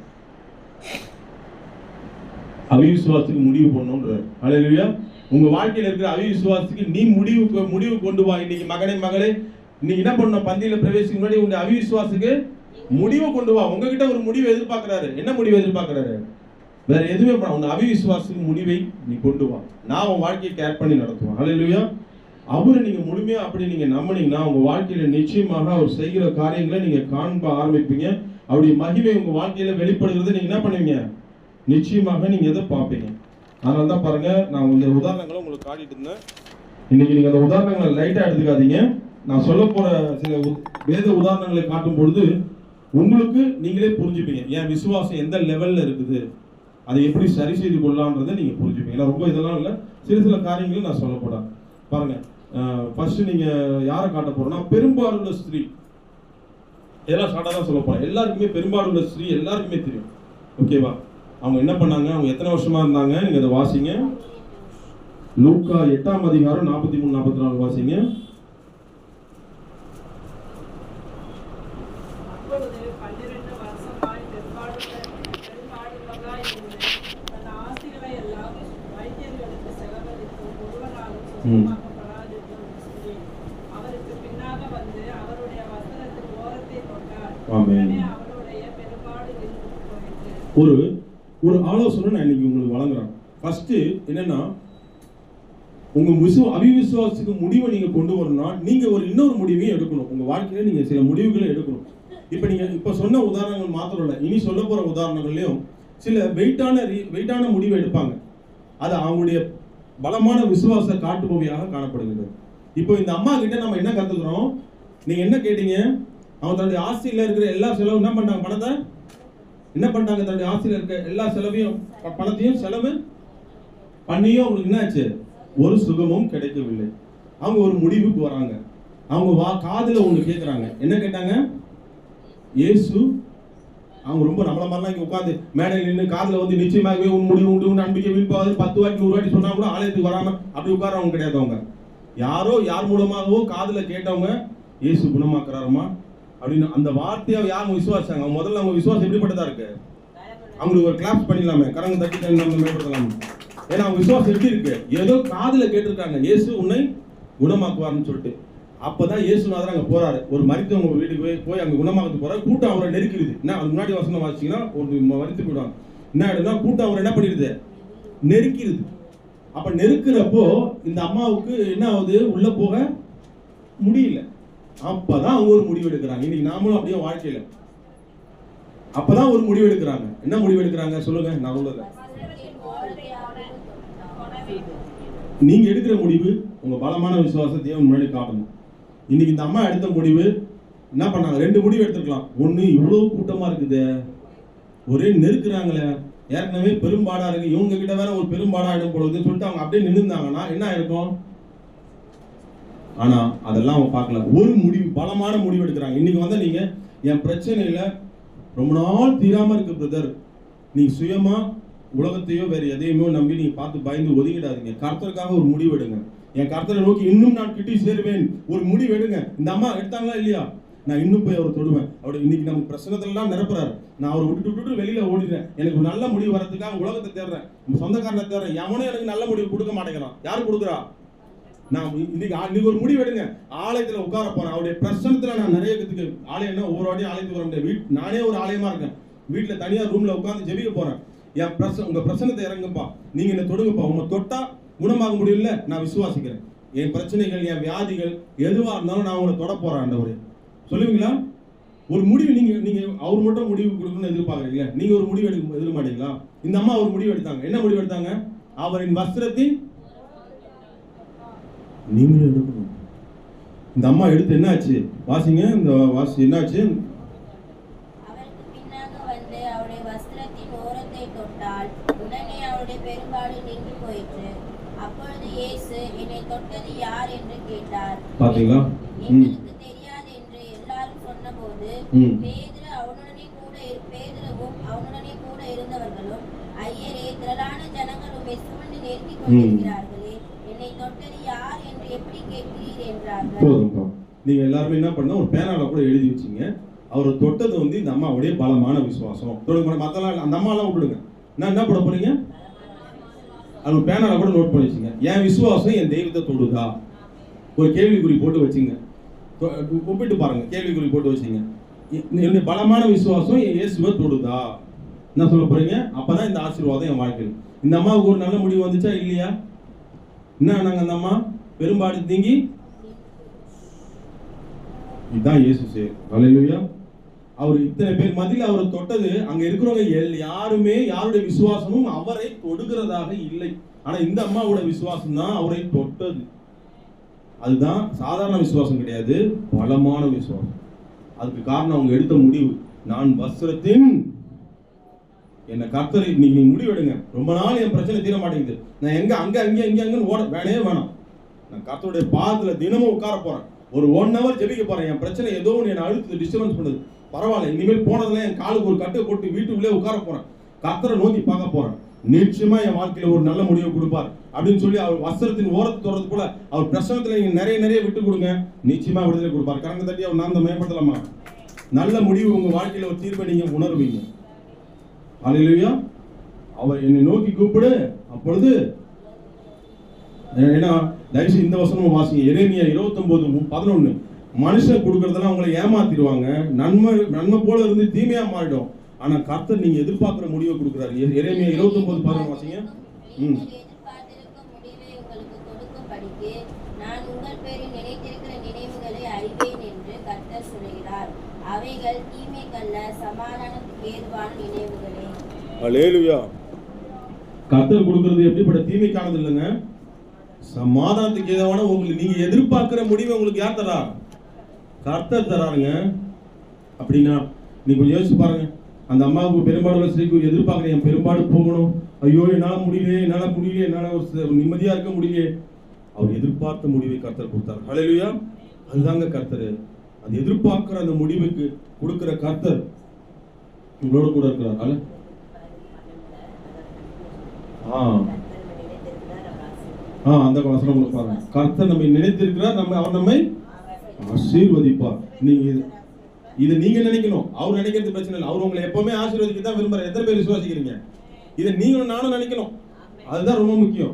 S1: அவிசுவாசத்துக்கு முடிவு பண்ணணும்ன்றார். ஹல்லேலூயா. உங்க வாழ்க்கையில இருக்கிற அவிசுவாசத்துக்கு நீ முடிவு கொண்டு வா. இன்னைக்கு மகளே நீ என்ன பண்ண? பந்தியில பிரவேசிக்கும் முன்னாடி உங்க அவிசுவாசத்துக்கு முடிவு கொண்டு வா. உங்ககிட்ட ஒரு முடிவை எதிர்பார்க்கிறாரு. என்ன முடிவு எதிர்பார்க்கிறாரு? வேற எதுவுமே பண்ண, உங்க அவிசுவாசத்துக்கு முடிவை நீ கொண்டு வா. நான் உன் வாழ்க்கையை கேர் பண்ணி நடத்துவேன். ஹல்லேலூயா. அவரை நீங்க முழுமையா அப்படி நீங்க நம்பினீங்கன்னா உங்க வாழ்க்கையில நிச்சயமாக அவர் செய்கிற காரியங்களை நீங்க காண்ப ஆரம்பிப்பீங்க. அவருடைய மகிமை உங்க வாழ்க்கையில வெளிப்படுகிறது. நீங்க என்ன பண்ணுவீங்க? நிச்சயமாக நீங்க எதை பார்ப்பீங்க. அதனால தான் பாருங்க, நான் இந்த உதாரணங்களை உங்களுக்கு காட்டிட்டு இருந்தேன். இன்னைக்கு நீங்க அந்த உதாரணங்களை லைட்டா எடுத்துக்காதீங்க. நான் சொல்ல போற சில வேத உதாரணங்களை காட்டும் பொழுது உங்களுக்கு நீங்களே புரிஞ்சுப்பீங்க என் விசுவாசம் எந்த லெவல்ல இருக்குது, அதை எப்படி சரி செய்து கொள்ளலாம்ன்றதை நீங்க புரிஞ்சுப்பீங்க. ரொம்ப இதெல்லாம் இல்லை, சில காரியங்களும் நான் சொல்ல போறேன். பாருங்க, ஃபர்ஸ்ட் நீங்க யாரை காட்ட போறோம்னா பெரும்பாலுள்ள ஸ்திரீ. இதெல்லாம் ஷார்ட்டா தான் சொல்ல போறேன். எல்லாருக்குமே பெரும்பாலுள்ள ஸ்திரீ எல்லாருக்குமே தெரியும். ஓகேவா? அவங்க என்ன பண்ணாங்க, அவங்க எத்தனை வருஷமா இருந்தாங்க, நீங்க அதை வாசிங்க. லூக்கா 8ஆம் அதிகாரம் 43-44 வாசிங்க. ஒரு ஆலோசனை நான் இன்னைக்கு உங்களுக்கு வழங்குறேன். ஃபர்ஸ்ட் என்னன்னா, உங்க அவிசுவாசத்துக்கு முடிவை நீங்க கொண்டு வரணும்னா நீங்க இன்னொரு முடிவையும் எடுக்கணும். உங்க வாழ்க்கையில நீங்க சில முடிவுகளை எடுக்கணும். நீங்க இப்ப சொன்ன உதாரணங்கள் மாத்திரம் இல்ல, இனி சொல்ல போற உதாரணங்கள்லயும் சில வெயிட்டான முடிவை எடுப்பாங்க. அது அவங்களுடைய பலமான விசுவாச காட்டுபவையாக காணப்படுகிறது. இப்போ இந்த அம்மா கிட்ட நம்ம என்ன கத்துக்கிறோம்? நீங்க என்ன கேட்டீங்க? அவங்க தன்னுடைய ஆஸ்தியில இருக்கிற எல்லா செலவும் என்ன பண்ணாங்க? பணத்தை என்ன பண்ணாங்க? தன்னுடைய ஆஸ்தியில இருக்க எல்லா செலவையும் பணத்தையும் செலவு பண்ணியும் அவங்களுக்கு என்ன ஆச்சு? ஒரு சுகமும் கிடைக்கவில்லை. அவங்க ஒரு முடிவுக்கு வராங்க. அவங்க காதுல ஒண்ணு கேட்கறாங்க. என்ன கேட்டாங்க? இயேசு. அவங்க ரொம்ப நம்மள மாதிரிலாம் இங்க உட்காந்து மேடையில் நின்று காதுல நிச்சயமாகவே உன் முடிவு உண்டு நம்பிக்கை வீழ்ப்பாது 10 வாட்டி 100 வாட்டி சொன்னா கூட ஆலயத்துக்கு வராம அப்படி உட்காரவங்க கிடையாது. அவங்க யார் மூலமாகவோ காதுல கேட்டவங்க இயேசு குணமாக்குறாருமா அப்படின்னு அந்த வார்த்தையை யாரும் விசுவாசாங்க. முதல்ல அவங்க விசுவாசம் எப்படிப்பட்டதா இருக்கு? அவங்களுக்கு ஒரு கிளாப்ஸ் பண்ணிடலாமே, கரங்க தட்டி நம்ம மேம்படுத்தலாமே. ஏன்னா அவங்க விசுவாசம் எப்படி இருக்கு? ஏதோ காதுல கேட்டிருக்காங்க இயேசு உன்னை குணமாக்குவார்னு சொல்லிட்டு. அப்பதான் இயேசுநாதர் அங்க போறாரு. ஒரு மரித்தவங்க வீட்டுக்கு போய் அங்க குணமாக்கு போறாரு. கூட்டம் அவரை நெருக்கிடுது. என்ன அது முன்னாடி வசனம் வாசிச்சீங்கன்னா ஒரு மரித்து போயிடுவாங்க. என்ன ஆயிடுதுன்னா கூட்டம் அவர் என்ன பண்ணிடுது? நெருக்கிடுது. அப்ப நெருக்கிறப்போ இந்த அம்மாவுக்கு என்ன ஆகுது? உள்ள போக முடியல. அப்பதான் அவங்க ஒரு முடிவு எடுக்கிறாங்க. இன்னைக்கு நாமளும் அப்படியே வாழ்க்கையில அப்பதான் ஒரு முடிவு எடுக்கிறாங்க. என்ன முடிவு எடுக்கிறாங்க சொல்லுங்க? நான் சொல்லுறேன். நீங்க எடுக்கிற முடிவு உங்க பலமான விசுவாசத்தை தேவன் முன்னாடி காட்டணும். இன்னைக்கு இந்த அம்மா எடுத்த முடிவு என்ன பண்ணாங்க? 2 முடிவு எடுத்துக்கலாம். ஒண்ணு, இவ்வளவு கூட்டமா இருக்குது, ஒரே நெருக்குறாங்களே, ஏற்கனவே பெரும்பாடா இருக்கு, இவங்க கிட்ட வேற ஒரு பெரும்பாடா இடம் பொழுதுன்னு சொல்லிட்டு அவங்க அப்படியே நின்றுந்தாங்கன்னா என்ன இருக்கும்? ஆனா அதெல்லாம் அவங்க பார்க்கல. ஒரு முடிவு, பலமான முடிவு எடுக்கிறாங்க. இன்னைக்கு நீங்க என் பிரச்சனையில ரொம்ப நாள் தீராம இருக்கு பிரதர், நீ சுயமா உலகத்தையோ வேற எதையுமோ நம்பி நீங்க பார்த்து பயந்து ஒதுங்கிடாதீங்க. கர்த்தருக்காக ஒரு முடிவு எடுங்க. என் கர்த்தரை நோக்கி இன்னும் நான் கிட்டி சேருவேன். ஒரு முடிவு எடுங்க. இந்த அம்மா எடுத்தாங்களா இல்லையா? நான் இன்னும் போய் அவரை தொடுவேன். அவர் இன்னைக்கு நம்ம பிரச்சனைலாம் நிரப்புறாரு. நான் அவரை விட்டு வெளியில ஓடிடுறேன். எனக்கு ஒரு நல்ல முடிவு வரதுக்காக உலகத்தை தேடுறேன், சொந்தக்காரனை தேடுறேன். எவனே எனக்கு நல்ல முடிவு கொடுக்க மாட்டேங்கிறான். யாரு கொடுக்குறா? நான் இன்னைக்கு ஒரு முடிவு எடுங்க. ஆலயத்துல உட்கார போறேன். அவருடைய பிரச்சனத்துல நான் நிறைய கத்துக்கு ஆலயம்னா ஒவ்வொரு வாட்டியும் ஆலயத்துக்கு வர முடியாது. நானே ஒரு ஆலயமா இருக்கேன். வீட்டுல தனியா ரூம்ல உட்கார்ந்து ஜெபிக்க போறேன். உங்க பிரச்சனத்தை இறங்குப்பா, நீங்க என்ன தொடுங்கப்பா. உங்க தொட்டா குணமாக முடியல, நான் விசுவாசிக்கிறேன். என் பிரச்சனைகள், என் வியாதிகள் எதுவா இருந்தாலும் நான் உங்களை தொட போறேன். ஆண்டவரே சொல்லுவீங்களா? ஒரு முடிவு நீங்க அவர் மட்டும் முடிவு கொடுக்கணும்னு எதிர்பார்க்கறீங்களா? நீங்க ஒரு முடிவு எதிர்க்க மாட்டீங்களா? இந்த அம்மா ஒரு முடிவு எடுத்தாங்க. என்ன முடிவு எடுத்தாங்க? அவரின் வஸ்திரத்தை நீங்களும் எடுக்கணும். இந்த அம்மா எடுத்து என்ன ஆச்சு? வாசிங்க. இந்த என்னாச்சு?
S2: அவருக்கு பின்னாக வந்து அவருடைய வஸ்திரத்தின் ஓரத்தை தொட்டாள். உடனே அவருடைய பெரும்பாடு நின்று போயிற்று. அப்பொழுது இயேசு, என்னை தொட்டது யார் என்று கேட்டார். எங்களுக்கு தெரியாது என்று எல்லாரும் சொன்னபோது பேதுருவும் அவனுடனே கூட இருந்தவர்களும், ஐயரே, திரளான ஜனங்கள் உம்மை சூழ்ந்து நெருக்கிக் கொண்டிருக்கிறார்களே, என்னை தொட்டது யார் என்று எப்படி கேட்கிறீர் என்றார்கள்.
S1: நீங்க எல்லாருமே என்ன பண்ண, ஒரு பேனால கூட எழுதி வச்சீங்க, அவரை தொட்டது வந்து இந்த அம்மாவுடைய பலமான விசுவாசம். மத்தெல்லாம் அந்த அம்மாலாம் விட்டுடுங்க. நான் என்ன பண்ண போறீங்க, அது ஒரு பேனால கூட நோட் பண்ணி வச்சுங்க. என் விசுவாசம் என் தெய்வத்தை தொடுதா, ஒரு கேள்விக்குறி போட்டு வச்சுங்க. ஒப்பிட்டு பாருங்க, கேள்விக்குறி போட்டு வச்சுங்க. என்னுடைய பலமான விசுவாசம் என் இயேசுவை தொடுதா, என்ன சொல்ல போறீங்க? அப்பதான் இந்த ஆசீர்வாதம் என் வாழ்க்கையில். இந்த அம்மாவுக்கு ஒரு நல்ல முடிவு வந்துச்சா இல்லையா? என்ன நாங்க அந்த அம்மா பெரும்பாடு தீங்கி இதுதான் இயேசு செய்ய. ஹல்லேலூயா. அவர் இத்தனை பேர் மத்தியில் அவரை தொட்டது, அங்க இருக்கிறவங்க யாருமே யாருடைய விசுவாசமும் அவரை தொடுகிறதாக இல்லை. ஆனா இந்த அம்மாவோட விசுவாசம் தான் அவரை தொட்டது. அதுதான் சாதாரண விசுவாசம் கிடையாது, பலமான விசுவாசம். அதுக்கு காரணம் அவங்க எடுத்த முடிவு. நான் வஸ்திரத்தின் என்ன கர்த்தர், நீங்க முடிவெடுங்க. ரொம்ப நாள் என் பிரச்சனை தீர மாட்டேங்குது, நான் எங்க அங்க அங்கன்னு ஓட வேணாம். நான் கர்த்தருடைய பாதத்துல தினமும் உட்கார போறேன், ஒரு 1 hour ஜெபிக்க போறேன். என் பிரச்சனை ஏதோ ஒன்று என்ன அழுத்து டிஸ்டர்பன்ஸ் பண்ணுது, பரவாயில்ல, இனிமேல் போனதுல என் காலுக்கு ஒரு கட்டை போட்டு வீட்டுக்குள்ளே உட்கார போறேன், கர்த்தரை நோக்கி பார்க்க போறேன், நிச்சயமா என் வாழ்க்கையில ஒரு நல்ல முடிவை கொடுப்பார் அப்படின்னு சொல்லி அவர் வஸ்திரத்தின் ஓரத்தை தொடர்றது போல அவர் பிரசனத்துல நீங்க நிறைய விட்டு கொடுங்க, நிச்சயமா விடுதலை கொடுப்பார். கரங்க தட்டி அவர் நாம் மேம்படுத்தலாமா? நல்ல முடிவு உங்க வாழ்க்கையில ஒரு தீர்வை நீங்க உணர்வீங்க. ஹல்லேலூயா. அவர் என்னை நோக்கி கூப்பிடு, அப்பொழுது ஏன்னா தயவுசெய்து இந்த வசனமும் வாசிங்க. எரேமியா 29:11. மனுஷன் கொடுக்கறதெல்லாம் உங்களை ஏமாத்திடுவாங்க, நன்மை போல இருந்து தீமையா மாறிடும். ஆனா கர்த்தர் நீங்க எதிர்பார்க்கிற முடிவை கொடுக்கிறாரு. எரேமியா 29:11 வாசிங்க.
S2: நான் உங்கள் பேரில் நினைத்திருக்கிற நினைவுகளை அறிவேன் என்று கர்த்தர் சொல்கிறார். அவைகள் தீமைக்கல்ல, சமாதானத்துக்கு ஏதுவான நினைவுகளே.
S1: ஹல்லேலூயா. கர்த்தர் கொடுக்கிறது எப்படிப்பட்ட தீமைக்கானது இல்லைங்க, சமாதானத்துக்கு ஏதுவான. உங்களுக்கு நீங்க எதிர்பார்க்கிற முடிவை உங்களுக்கு யார் தரா? கர்த்தர் தராருங்க. அப்படின்னா நீங்க கொஞ்சம் யோசிச்சு பாருங்க. அந்த அம்மாவுக்கு பெரும்பாடு ஸ்ரீக்கு எதிர்பார்க்குறேன், என் பெரும்பாடு போகணும், ஐயோ என்னால் முடியலையே, என்னால் ஒரு நிம்மதியா இருக்க முடியலையே. அவர் எதிர்பார்த்த முடிவை கர்த்தர் கொடுத்தார். ஹல்லேலூயா. அதுதாங்க கர்த்தர். அது எதிர்பார்க்கிற அந்த முடிவுக்கு கொடுக்கிற கர்த்தர் உங்களோட கூட இருக்கிறார். அந்த வசனம் பாருங்க. கர்த்தர் நம்மை நினைத்திருக்கிறார், அவர் நம்மை ஆசீர்வதிப்பார். நீங்க இதை நீங்க நினைக்கணும், அவர் நினைக்கிறது பிரச்சனை இல்லை. அவர் உங்களை எப்பவுமே ஆசீர்வதிக்க தான் விரும்புறாரு. எத்தனை பேர் விசுவாசிக்கிறீங்க? இதை நீங்களும் நானும் நினைக்கணும், அதுதான் ரொம்ப முக்கியம்.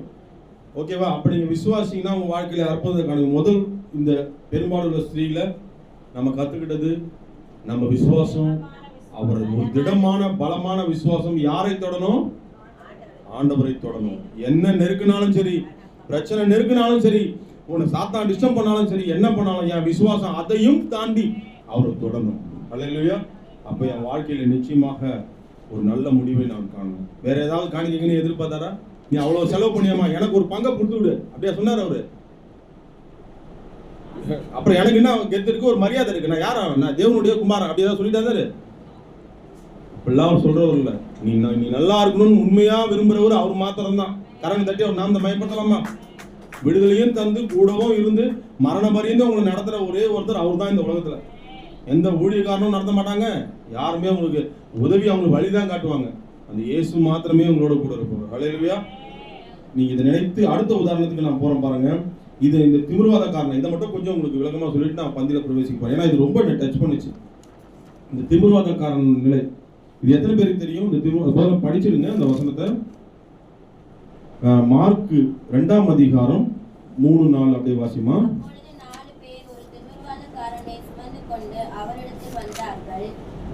S1: ஓகேவா? அப்படி நீங்க விசுவாசிங்கன்னா உங்க வாழ்க்கையில அற்புதத்தை காணுங்க. முதல் இந்த பெரும்பாலுள்ள ஸ்திரீல நம்ம கத்துக்கிட்டது நம்ம விசுவாசம், அவர் ஒரு திடமான பலமான விசுவாசம். யாரை தொடணும்? ஆண்டவரை தொடணும். என்ன நெருக்கினாலும் சரி, பிரச்சனை நெருக்கினாலும் சரி, உன்னை சாத்தான் டிஸ்டர்ப் பண்ணாலும் சரி, என்ன பண்ணாலும் என் விசுவாசம் அதையும் தாண்டி அவரை தொடணும். ஹல்லேலூயா. அப்ப என் வாழ்க்கையில நிச்சயமாக ஒரு நல்ல முடிவை நான் காணணும். வேற ஏதாவது காணிக்கன்னு எதிர்பார்த்தாரா? நீ அவ்வளவு செலவு பண்ணியாமா, எனக்கு ஒரு பங்கை கொடுத்து விடு, அப்படியா சொன்னார் அவரு. அப்புறம் எனக்கு என்ன கெத்து இருக்கு, ஒரு மரியாதை இருக்கு, நான் யாரா, நான் தேவனுடைய குமாரன், அப்படியே சொல்லிட்டாரு. இப்பெல்லாம் அவர் சொல்றவர் இல்ல. நீ நல்லா இருக்கணும்னு உண்மையா விரும்புறவர் அவர் மாத்திரம் தான். கரங்க தட்டி அவர் நாம் மயப்படுத்தலாமா? விடுதலையும் தந்து கூடவும் இருந்து மரண பரியந்த உங்களை நடத்துற ஒரே ஒருத்தர் அவர் தான் இந்த உலகத்துல. எந்த ஊழியக்காரனும் நடத்த மாட்டாங்க, யாருமே உங்களுக்கு உதவி அவங்களுக்கு வழிதான் காட்டுவாங்க. அந்த இயேசு மாத்திரமே உங்களோட கூட இருப்பார். ஹல்லேலூயா. நீங்க இதை நினைத்து அடுத்த உதாரணத்துக்கு நான் போறேன் பாருங்க. இது இந்த திமிர்வாத காரணம், இதை மட்டும் கொஞ்சம் உங்களுக்கு விளக்கமா சொல்லிட்டு நான் பந்தியில பிரவேசிக்க போறேன். ஏன்னா இது ரொம்ப டச் பண்ணுச்சு, இந்த திமிர்வாத காரணம் நிலை. இது எத்தனை பேருக்கு தெரியும்? இந்த திமிர்வாத படிச்சிருங்க அந்த வசனத்தை. மார்க் 2ஆம் அதிகாரம் 3-4 அப்படியே வாசிமா.
S2: அவரிடத்தில் வந்தார்கள்.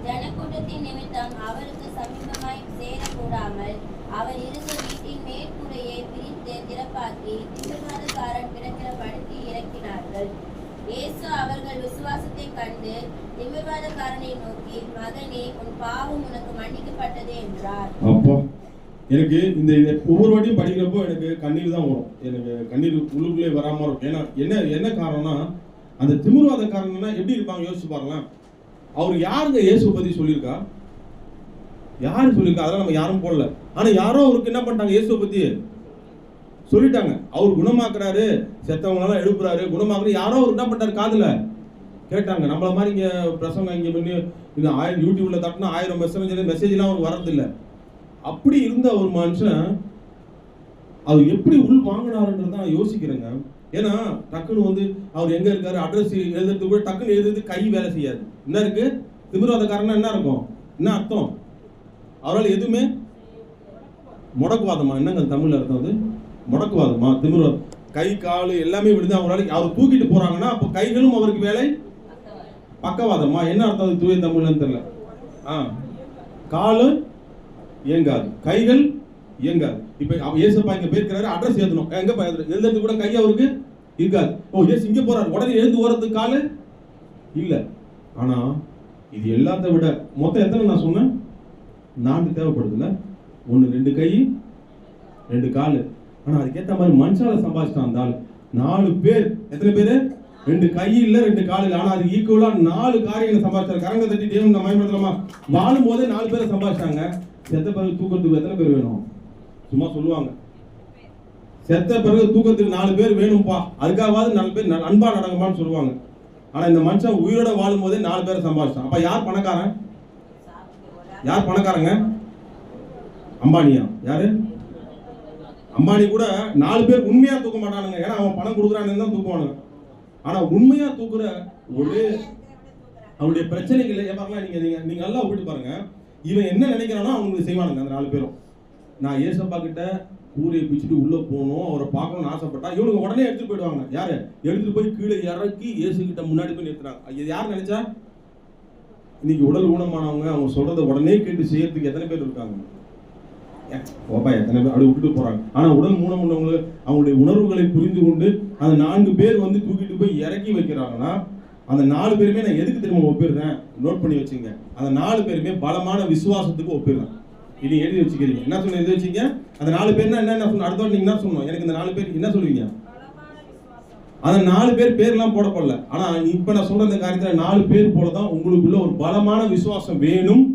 S2: ஜனக்கூட்டத்தின் நிமித்தம் அவருக்கு சமீபமாய் சேரக்கூடாமல் அவர் இருந்த வீட்டின் மேற்கூரையை பிரித்து திறப்பாக்கி திமிர்வாதக்காரன் கிடக்கிற படுத்தி இறக்கினார்கள். இயேசு அவர்கள் விசுவாசத்தை கண்டு திமிர்வாதக்காரனை நோக்கி, மகனே, உன் பாவம் உனக்கு மன்னிக்கப்பட்டது என்றார்.
S1: அப்போ எனக்கு இந்த ஒவ்வொரு வாட்டியும் படிக்கிறப்போ எனக்கு கண்ணீர் தான் வரும். எனக்கு கண்ணீர் உள்ளுக்குள்ளே வராம இருக்கும். ஏன்னா என்ன காரணம்னா, அந்த திமிர்வாதக்காரன்னா எப்படி இருப்பாங்க யோசிச்சு பாருங்களேன். அவர் யாருங்க இயேசு பத்தி சொல்லியிருக்கா? யாரு சொல்லியிருக்கா? அதெல்லாம் நம்ம யாரும் போடல. ஆனா யாரோ அவருக்கு என்ன பண்ணிட்டாங்க, இயேசுவை பத்தி சொல்லிட்டாங்க. அவர் குணமாக்குறாரு, செத்தவங்களெல்லாம் எழுப்புறாரு, குணமாக்குறாரு. யாரோ அவர் என்ன பண்ணிட்டாரு, காதுல கேட்டாங்க. நம்மள மாதிரி இங்க பிரசங்கம் இங்க பண்ணி இது யூடியூப்ல தட்டினா 1000 மெசேஜ்லாம் அவருக்கு வரதில்லை. அப்படி இருந்த ஒரு மனுஷன் அவர் எப்படி உள் வாங்கினாருன்றதான் யோசிக்கிறேங்க. ஏன்னா டக்குன்னு வந்து அவர் எங்க இருக்காரு அட்ரஸ் எழுதுறதுக்கு கூட டக்குன்னு எழுதுறது கை வேலை செய்யாது. என்ன இருக்கு, திமிர்வாதக்காரனா என்ன இருக்கும், என்ன அர்த்தம்? அவரால் எதுவுமே முடக்குவாதமா, என்னங்க தமிழ்ல அர்த்தம்? அது முடக்குவாதமா, திமிர்வாதம், கை காலு எல்லாமே விடுது. அவரால் அவர் தூக்கிட்டு போறாங்கன்னா அப்போ கைகளும் அவருக்கு வேலை பக்கவாதமா, என்ன அர்த்தம் அது தூய தமிழ்னு தெரியல. காலு இயங்காது, கைகள் இயங்காது. இப்ப ஏசப்பா இங்க போயிருக்கிறாரு, அட்ரஸ் எழுதணும், எங்க எழுதுறது கூட கை அவருக்கு இருக்காது. ஓ ஏசு இங்க போறாரு, உடனே எழுந்து ஓரத்துக்கு காலு இல்ல. ஆனா இது எல்லாத்த விட மொத்தம் எத்தனை நான் சொன்னேன், 4 தேவைப்படுதுல்ல, 1 2 கை 2 காலு. ஆனா அதுக்கேற்ற மாதிரி மனுஷால சம்பாதிச்சிட்டான் அந்த ஆள். 4 பேர், எத்தனை பேரு, 2 கை இல்ல 2 கால் இல்ல, ஆனா அது ஈக்குவலா 4 காரியங்களை சம்பாதிச்சாரு. கரங்க தட்டி தேவன் மயப்படுத்தலாமா? வாழும் போதே 4 பேரை சம்பாதிச்சாங்க. செத்த பிறகு தூக்கத்துக்கு எத்தனை பேர் வேணும்? சும்மா சொல்லுவாங்க, செத்த பிறகு தூக்கத்துக்கு 4 பேர் வேணும்பா, அதுக்காவது 4 பேர் அன்பா நடங்கப்பான்னு சொல்லுவாங்க. ஆனா இந்த மனுஷன் உயிரோட வாழும் போதே 4 பேரை சம்பாதிச்சான். அப்ப யார் பணக்காரன்? யார் பணக்காரங்க? அம்பானியா? யாரு? அம்பானி கூட 4 பேர் உண்மையா தூக்க மாட்டானுங்க, ஏன்னா அவன் பணம் கொடுக்குறான்னு தான் தூக்குவானுங்க. ஆனா உண்மையா தூக்குற ஒரு அவனுடைய பிரச்சனைகள் எவரெல்லாம் நீங்க நல்லா விட்டு பாருங்க. இவன் என்ன நினைக்கிறானோ அவனுக்கு செய்வானுங்க அந்த 4 பேரும். நான் ஏசப்பா கிட்ட கூரையை பிச்சுட்டு உள்ள போகணும், அவரை பார்க்கணும்னு ஆசைப்பட்டா இவனுக்கு உடனே எடுத்துட்டு போயிடுவாங்க. யாரு எடுத்துட்டு போய் கீழே இறக்கி இயேசு கிட்ட முன்னாடி போய் நிறுத்துறாங்க. இது யார் நினைச்சா? இன்னைக்கு உடல் ஊனமானவங்க அவங்க சொல்றதை உடனே கேட்டு செய்யறதுக்கு எத்தனை பேர் இருக்காங்க? எத்தனை பேர் அப்படி விட்டுட்டு போறாங்க. ஆனா உடல் ஊனம் உள்ளவங்க அவங்களுடைய உணர்வுகளை புரிந்து கொண்டு அந்த 4 பேர் வந்து தூக்கிட்டு போய் இறக்கி வைக்கிறாங்கன்னா அந்த 4 பேருமே நான் எதுக்கு திரும்ப ஒப்பிடுறேன், நோட் பண்ணி வச்சுங்க. அந்த 4 பேருமே பலமான விசுவாசத்துக்கு ஒப்பிடுறேன். இது எழுதி வச்சுக்கிறீங்க. என்ன சொன்ன எழுதி வச்சுங்க. அந்த 4 பேர்னா என்ன சொன்ன, அடுத்த நீங்க என்ன சொன்னோம், எனக்கு இந்த 4 பேர் என்ன சொல்லுவீங்க? அந்த 4 பேர் பேர்லாம் போடப்படல. ஆனா இப்ப நான் சொல்ற இந்த காரியத்துல 4 பேர் போலதான் உங்களுக்குள்ள ஒரு பலமான விசுவாசம் வேணும்.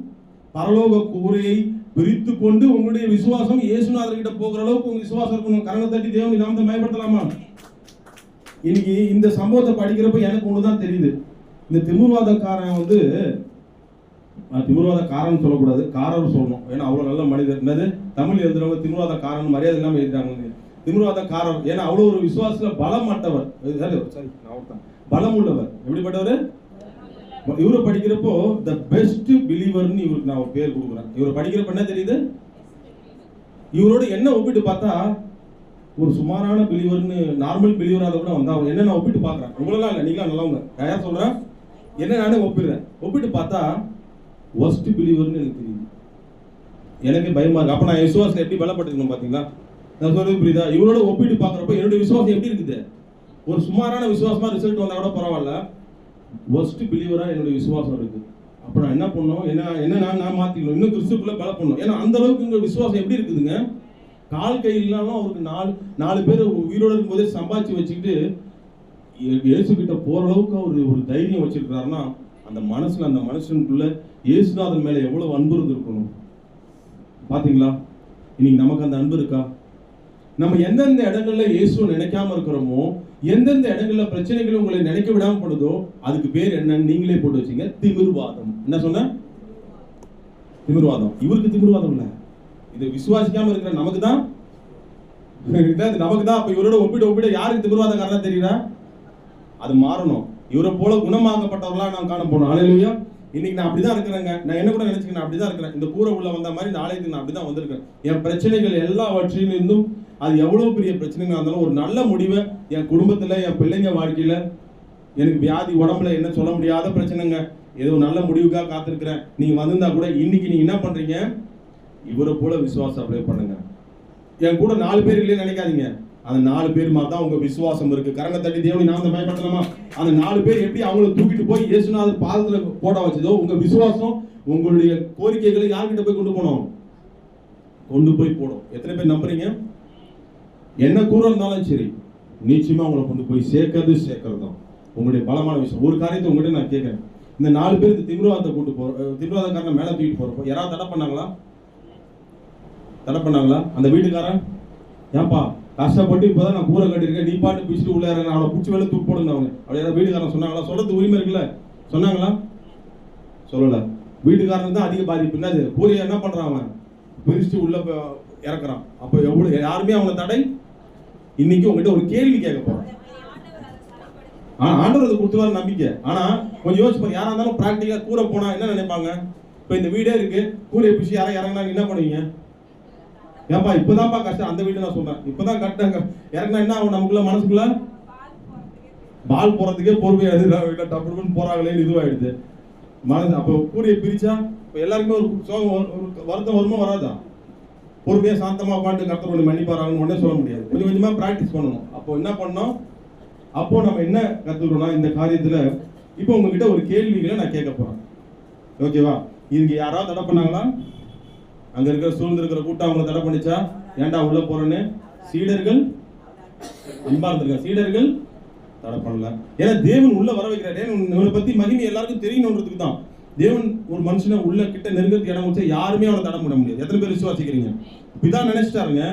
S1: பரலோக கூரையை பிரித்து கொண்டு உங்களுடைய விசுவாசம் இயேசுநாதர் கிட்ட போகிற அளவுக்கு உங்க விசுவாசம் இருக்கணும். கரங்க தட்டி தேவன் நாமத்தை மயப்படுத்தலாமா? இன்னைக்கு இந்த சம்பவத்தை படிக்கிறப்ப எனக்கு ஒண்ணுதான் தெரியுது. இந்த திமிர்வாதக்காரன் வந்து, திமிர்வாதக்காரன் சொல்லக்கூடாது, காரர் சொல்லணும். ஏன்னா அவ்வளவு நல்ல மனிதர். என்னது தமிழ் எழுதுறவங்க திமிர்வாதக்காரன் மரியாதை இல்லாம எழுதுறாங்க. திமிர்வாதக்காரர் ஏன்னா அவ்வளவு ஒரு விசுவாசத்துல பலமற்றவர், பலம் உள்ளவர். எப்படிப்பட்டவர்? இவரை படிக்கிறப்போ த பெஸ்ட் பிலீவர்னு இவருக்கு நான் ஒரு பேர் கொடுக்குறேன். இவரை படிக்கிறப்ப என்ன தெரியுது, இவரோட என்ன ஒப்பிட்டு பார்த்தா ஒரு சுமாரான பிலீவர்னு, நார்மல் பிலீவராக கூட வந்தா என்ன நான் ஒப்பிட்டு பார்க்குறேன். உங்களெல்லாம் இல்லை, நீங்களா நல்லவங்க, யார் சொல்கிறேன், என்ன நானே ஒப்பிடுறேன். ஒப்பிட்டு பார்த்தா ஒஸ்ட் பிலீவர்னு எனக்கு தெரியுது. எனக்கு பயமா இருக்கு. அப்போ நான் விசுவாசம் எப்படி பலப்பட்டுக்கணும் பார்த்தீங்களா? நான் சொல்றது புரியுதா? இவரோட ஒப்பிட்டு பார்க்குறப்ப என்னுடைய விசுவாசம் எப்படி இருக்குது? ஒரு சுமாரான விசுவாசமா ரிசல்ட் வந்தா கூட பரவாயில்ல, ஒஸ்ட் பிலீவரா என்னுடைய விசுவாசம் இருக்கு. அப்போ நான் என்ன பண்ணணும், என்ன நான் மாற்றிக்கணும், இன்னும் கிறிஸ்துக்குள்ள பலப்படணும். ஏன்னா அந்த அளவுக்கு உங்க விசுவாசம் எப்படி இருக்குதுங்க? கால் கை இல்லாமல் அவருக்கு 4 பேர் உயிரோடு இருக்கும்போதே சம்பாதிச்சு வச்சுக்கிட்டு இயேசுகிட்ட போகிற அளவுக்கு அவர் ஒரு தைரியம் வச்சிருக்கிறாருன்னா அந்த மனசில் அந்த மனுஷனுக்குள்ள இயேசுநாதன் மேலே எவ்வளோ அன்பு இருக்கணும் பார்த்தீங்களா? இன்னைக்கு நமக்கு அந்த அன்பு இருக்கா? நம்ம எந்தெந்த இடங்கள்ல இயேசுவை நினைக்காம இருக்கிறோமோ, எந்தெந்த இடங்கள்ல பிரச்சனைகள் உங்களை நினைக்க விடாம பண்ணுதோ அதுக்கு பேர் என்னன்னு நீங்களே போட்டு வச்சீங்க, திமிர்வாதம். என்ன சொன்ன? திமிர்வாதம். இவருக்கு திமிர்வாதம் இல்லை, இதை விசுவாசிக்காம இருக்கிற நமக்கு தான். அப்ப இவரோட ஒப்பிட யாருக்கு திமிர்வாதக்காரனா தெரியுதா? அது மாறணும். இவரை போல குணமாக்கப்பட்டவர்களா நாம் காண போனோம். ஹல்லேலூயா. இன்னைக்கு நான் அப்படிதான் இருக்கிறேங்க. நான் என்ன கூட நினைச்சுக்கிறேன், நான் அப்படிதான் இருக்கிறேன். இந்த கூரை உள்ள வந்த மாதிரி நாளைக்கு நான் அப்படிதான் வந்திருக்கேன். என் பிரச்சனைகள் எல்லாவற்றிலும் இருந்தும், அது எவ்வளவு பெரிய பிரச்சனைగా இருந்தாலும் ஒரு நல்ல முடிவை என் குடும்பத்துல, என் பிள்ளைங்க வாழ்க்கையில, எனக்கு வியாதி உடம்புல என்ன சொல்ல முடியாத பிரச்சனைங்க, ஏதோ நல்ல முடிவுக்காக காத்திருக்கிறேன். நீங்க வந்திருந்தா கூட இன்னைக்கு நீங்க என்ன பண்றீங்க, இவரை போல விசுவாசம் அப்ளை பண்ணுங்க. என் கூட 4 பேர் இல்லைன்னு நினைக்காதீங்க. அந்த 4 பேர் மாதிரி தான் உங்க விசுவாசம் இருக்கு. கரங்க தட்டி தேவனை நாமத்தை பயன்படுத்தலாமா? அந்த 4 பேர் எப்படி அவங்களை தூக்கிட்டு போய் இயேசுநாதர் பாதத்துல போட வச்சதோ, உங்க விசுவாசம் உங்களுடைய கோரிக்கைகளை யார்கிட்ட போய் கொண்டு போனோம், கொண்டு போய் போடும். எத்தனை பேர் நம்புறீங்க? என்ன கூற இருந்தாலும் சரி, நிச்சயமா உங்களை கொண்டு போய் சேர்க்கறது தான் உங்களுடைய பலமான விஷயம். ஒரு காரியத்தை உங்ககிட்ட நான் கேட்கிறேன், இந்த 4 பேர் இந்த திமிர்வாதத்தை கூட்டு திமிர்வாதக்காரனை மேல தூக்கிட்டு போறப்போ யாராவது தடை பண்ணாங்களா? அந்த வீட்டுக்காரன் ஏன்பா கஷ்டப்பட்டு இப்பதான் நான் கூரை கட்டிருக்கேன், நீ பாட்டு பிடிச்சிட்டு உள்ள இறங்க, அவனை பிடிச்சி வேலை தூக்கு போடுங்க அவங்க அப்படி யாராவது வீட்டுக்காரன் சொன்னாங்களா? சொல்றது உரிமை இருக்குல்ல, சொன்னாங்களா? சொல்லல. வீட்டுக்காரனுக்கு தான் அதிக பாதிப்பு. என்னது கூரையை என்ன பண்றான்? அவன் பிரிச்சுட்டு உள்ள இறக்குறான். அப்போ எவ்வளவு யாருமே அவனை தடை. இன்னைக்கு உங்ககிட்ட ஒரு கேள்வி கேட்க போறோம். ஆண்டவர் அதை கொடுத்துருவாரு நம்பிக்கை. ஆனா கொஞ்சம் யோசிச்சு பாருங்க, யாரா இருந்தாலும் பிராக்டிக்கலா கூரை போனா என்ன நினைப்பாங்க? இப்ப இந்த வீடே இருக்கு, கூரையை பிடிச்சி யாரும் இறங்கினா என்ன பண்ணுவீங்க? ஏன்பா இப்பதான்ப்பா கஷ்டம். அந்த வீடு நான் சொல்றேன், இப்பதான் கட்டாங்க இறங்கினா என்ன ஆகும்? நமக்குள்ள மனசுக்குள்ள பால் போறதுக்கே பொறுமையாடுது, டப்புன்னு போறாங்களே இதுவாயிடுது மனசு. அப்போ கூரையை பிரிச்சா இப்போ எல்லாருக்குமே ஒரு சோகம், ஒரு வருத்தம் வருமா வராதா? பொறுமையா சாந்தமா உட்காந்து கர்த்தர் பண்ணி மன்னிப்பாராங்கன்னு உடனே சொல்ல முடியாது. கொஞ்சம் கொஞ்சமா பிராக்டிஸ் பண்ணணும். அப்போ என்ன பண்ணோம்? அப்போ நம்ம என்ன கத்துக்கிறோம்னா இந்த காரியத்துல இப்போ உங்ககிட்ட ஒரு கேள்விகளை நான் கேட்க போறேன். ஓகேவா? இதுக்கு யாராவது தடை பண்ணாங்களா? அங்க இருக்கிற சூழ்ந்து இருக்கிற கூட்டம் அவங்களை தடை பண்ணிச்சா? ஏன்டா உள்ள போறேன்னு சீடர்கள் அன்பா இருந்திருக்காங்க. சீடர்கள் தடை பண்ணல. ஏன்னா தேவன் உள்ள வர வைக்கிறாரு. இவனை பத்தி மகிமை எல்லாருக்கும் தெரியணுன்றதுக்கு தான். தேவன் ஒரு மனுஷனை உள்ள கிட்ட நெருங்கத்துக்கு இடம் வச்சா யாருமே அவனை தடை பண்ண முடியாது. எத்தனை பேர் விசுவாசிக்கிறீங்க? இப்படிதான் நினைச்சிட்டாருங்க.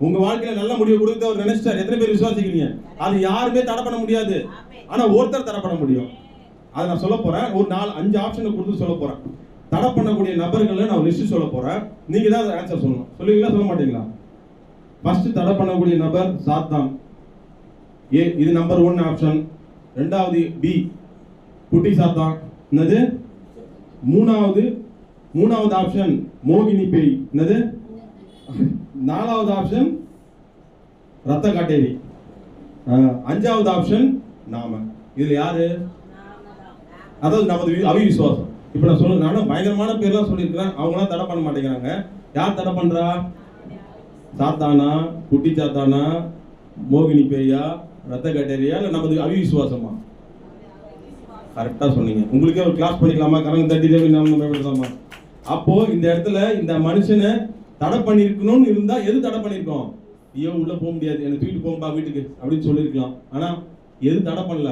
S1: உங்க வாழ்க்கையில நல்ல முடிவு கொடுத்து அவர் நினைச்சிட்டாரு. எத்தனை பேர் விசுவாசிக்கிறீங்க? அது யாருமே தடை பண்ண முடியாது. ஆனா ஒருத்தர் தடை பண்ண முடியும். அதை நான் சொல்ல போறேன். ஒரு 4-5 ஆப்ஷனை கொடுத்து சொல்ல போறேன். தடை பண்ணக்கூடிய நபர்களை நான் லிஸ்ட் சொல்ல போறேன். நீங்க தான் ஆன்சர் சொல்லணும். சொல்லுவீங்களா சொல்ல மாட்டீங்களா? ஃபர்ஸ்ட் தடை பண்ணக்கூடிய நபர் சாத்தான். ஏ, இது நம்பர் 1 ஆப்ஷன். ரெண்டாவது பி, குட்டி சாத்தான். என்னது? மூணாவது ஆப்ஷன் மோகினி பேய். என்னது? 4வது ஆப்ஷன் ரத்த காட்டேரி. 5வது ஆப்ஷன் நாம. இதுல யாரு? அதாவது நமது அவிசுவாசம். இப்ப நான் சொல்ல, நானும் பயங்கரமான பேர்லாம் சொல்லியிருக்கிறேன். அவங்களாம் தடை பண்ண மாட்டேங்கிறாங்க. யார் தடை பண்றா? சாத்தானா, குட்டி சாத்தானா, மோகினி பேயா, ரத்த கட்டேரியா, இல்ல நமது அவிசுவாசமா? கரெக்டா சொன்னீங்க. உங்களுக்கே ஒரு கிளாஸ் பண்ணிக்கலாமா? கரங்க தட்டி நம்ம. அப்போ இந்த இடத்துல இந்த மனுஷனை தடை பண்ணிருக்கணும்னு இருந்தா எது தடை பண்ணிருக்கோம்? ஐயோ உள்ள போக முடியாது, என்னை தூக்கிட்டு போகும்பா வீட்டுக்கு அப்படின்னு சொல்லியிருக்கலாம். ஆனா எது தடை பண்ணல?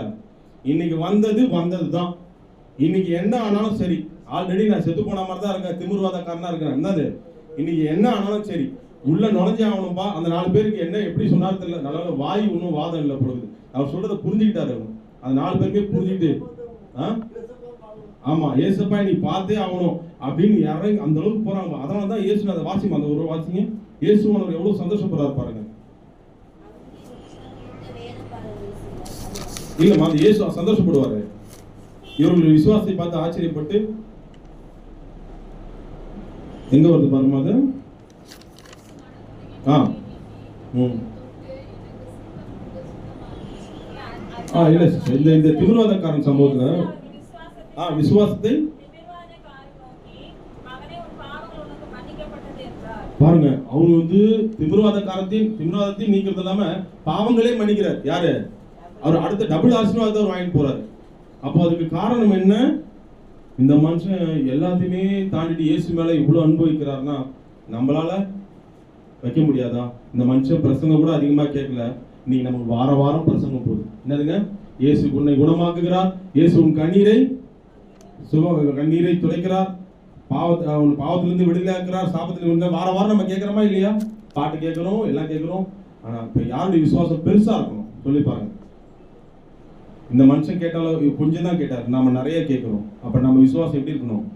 S1: இன்னைக்கு வந்தது தான். இன்னைக்கு என்ன ஆனாலும் சரி, ஆல்ரெடி நான் செத்து போன மாதிரி தான் இருக்கேன், திமிர்வாதக்காரனா இருக்கிறேன். என்னது? இன்னைக்கு என்ன ஆனாலும் சரி உள்ள நுழைஞ்சே ஆகணும்பா. அந்த 4 பேருக்கு என்ன எப்படி சொன்னாலும் தெரியல, நல்ல வாய் ஒன்றும் வாதம் இல்லை பொழுது. அவர் சொல்றதை புரிஞ்சுக்கிட்டாரு. அந்த 4 பேருமே புரிஞ்சுக்கிட்டு ஆமா ஏசப்பா நீ பார்த்தே ஆகணும் அப்படின்னு இறங்கி அந்த அளவுக்கு போறாங்க. அதனால தான் இயேசு அதை வாசிங்க, அந்த ஒரு வாசிங்க. இயேசுவானவர் எவ்வளவு சந்தோஷப்படுறாரு பாருங்க. இல்லம்மா, அந்த இயேசு சந்தோஷப்படுவாரு. இவர்களுடைய விசுவாசத்தை பார்த்து ஆச்சரியப்பட்டு எங்க வருது பாருமா அது? இல்ல இந்த திமிர்வாதக்காரன் சம்பவத்துல விசுவாசத்தை பாருங்க. அவங்க திமிர்வாதத்தையும் நீக்கிறது இல்லாம பாவங்களே மன்னிக்கிறார். யாரு? அவர் அடுத்த டபுள் ஆசீர்வாதத்தை அவர் வாங்கிட்டு போறாரு. அப்போ அதுக்கு காரணம் என்ன? இந்த மனுஷன் எல்லாத்தையுமே தாண்டிட்டு இயேசு மேல இவ்வளவு அனுபவிக்கிறார்னா நம்மளால வைக்க முடியாதா? இந்த மனுஷன் பிரசங்கம் கூட அதிகமா கேட்கல. நீ நமக்கு வாரம் பிரசங்கம் போகுது. என்னதுங்க? இயேசு உன்னை குணமாக்குகிறார், இயேசு உன் கண்ணீரை துடைக்கிறார், பாவத்திலிருந்து விடுதலையாக்குறார், சாபத்திலிருந்து வாரம் நம்ம கேட்கிறோமா இல்லையா? பாட்டு கேட்கிறோம், எல்லாம் கேட்கிறோம். ஆனா இப்ப யாருடைய விசுவாசம் பெருசா இருக்கணும் சொல்லி பாருங்க. இந்த மனுஷன் கேட்டாலும் கொஞ்சம் தான் கேட்டார், நாம நிறைய கேட்கிறோம். அப்ப நம்ம விசுவாசம் எப்படி இருக்கணும்?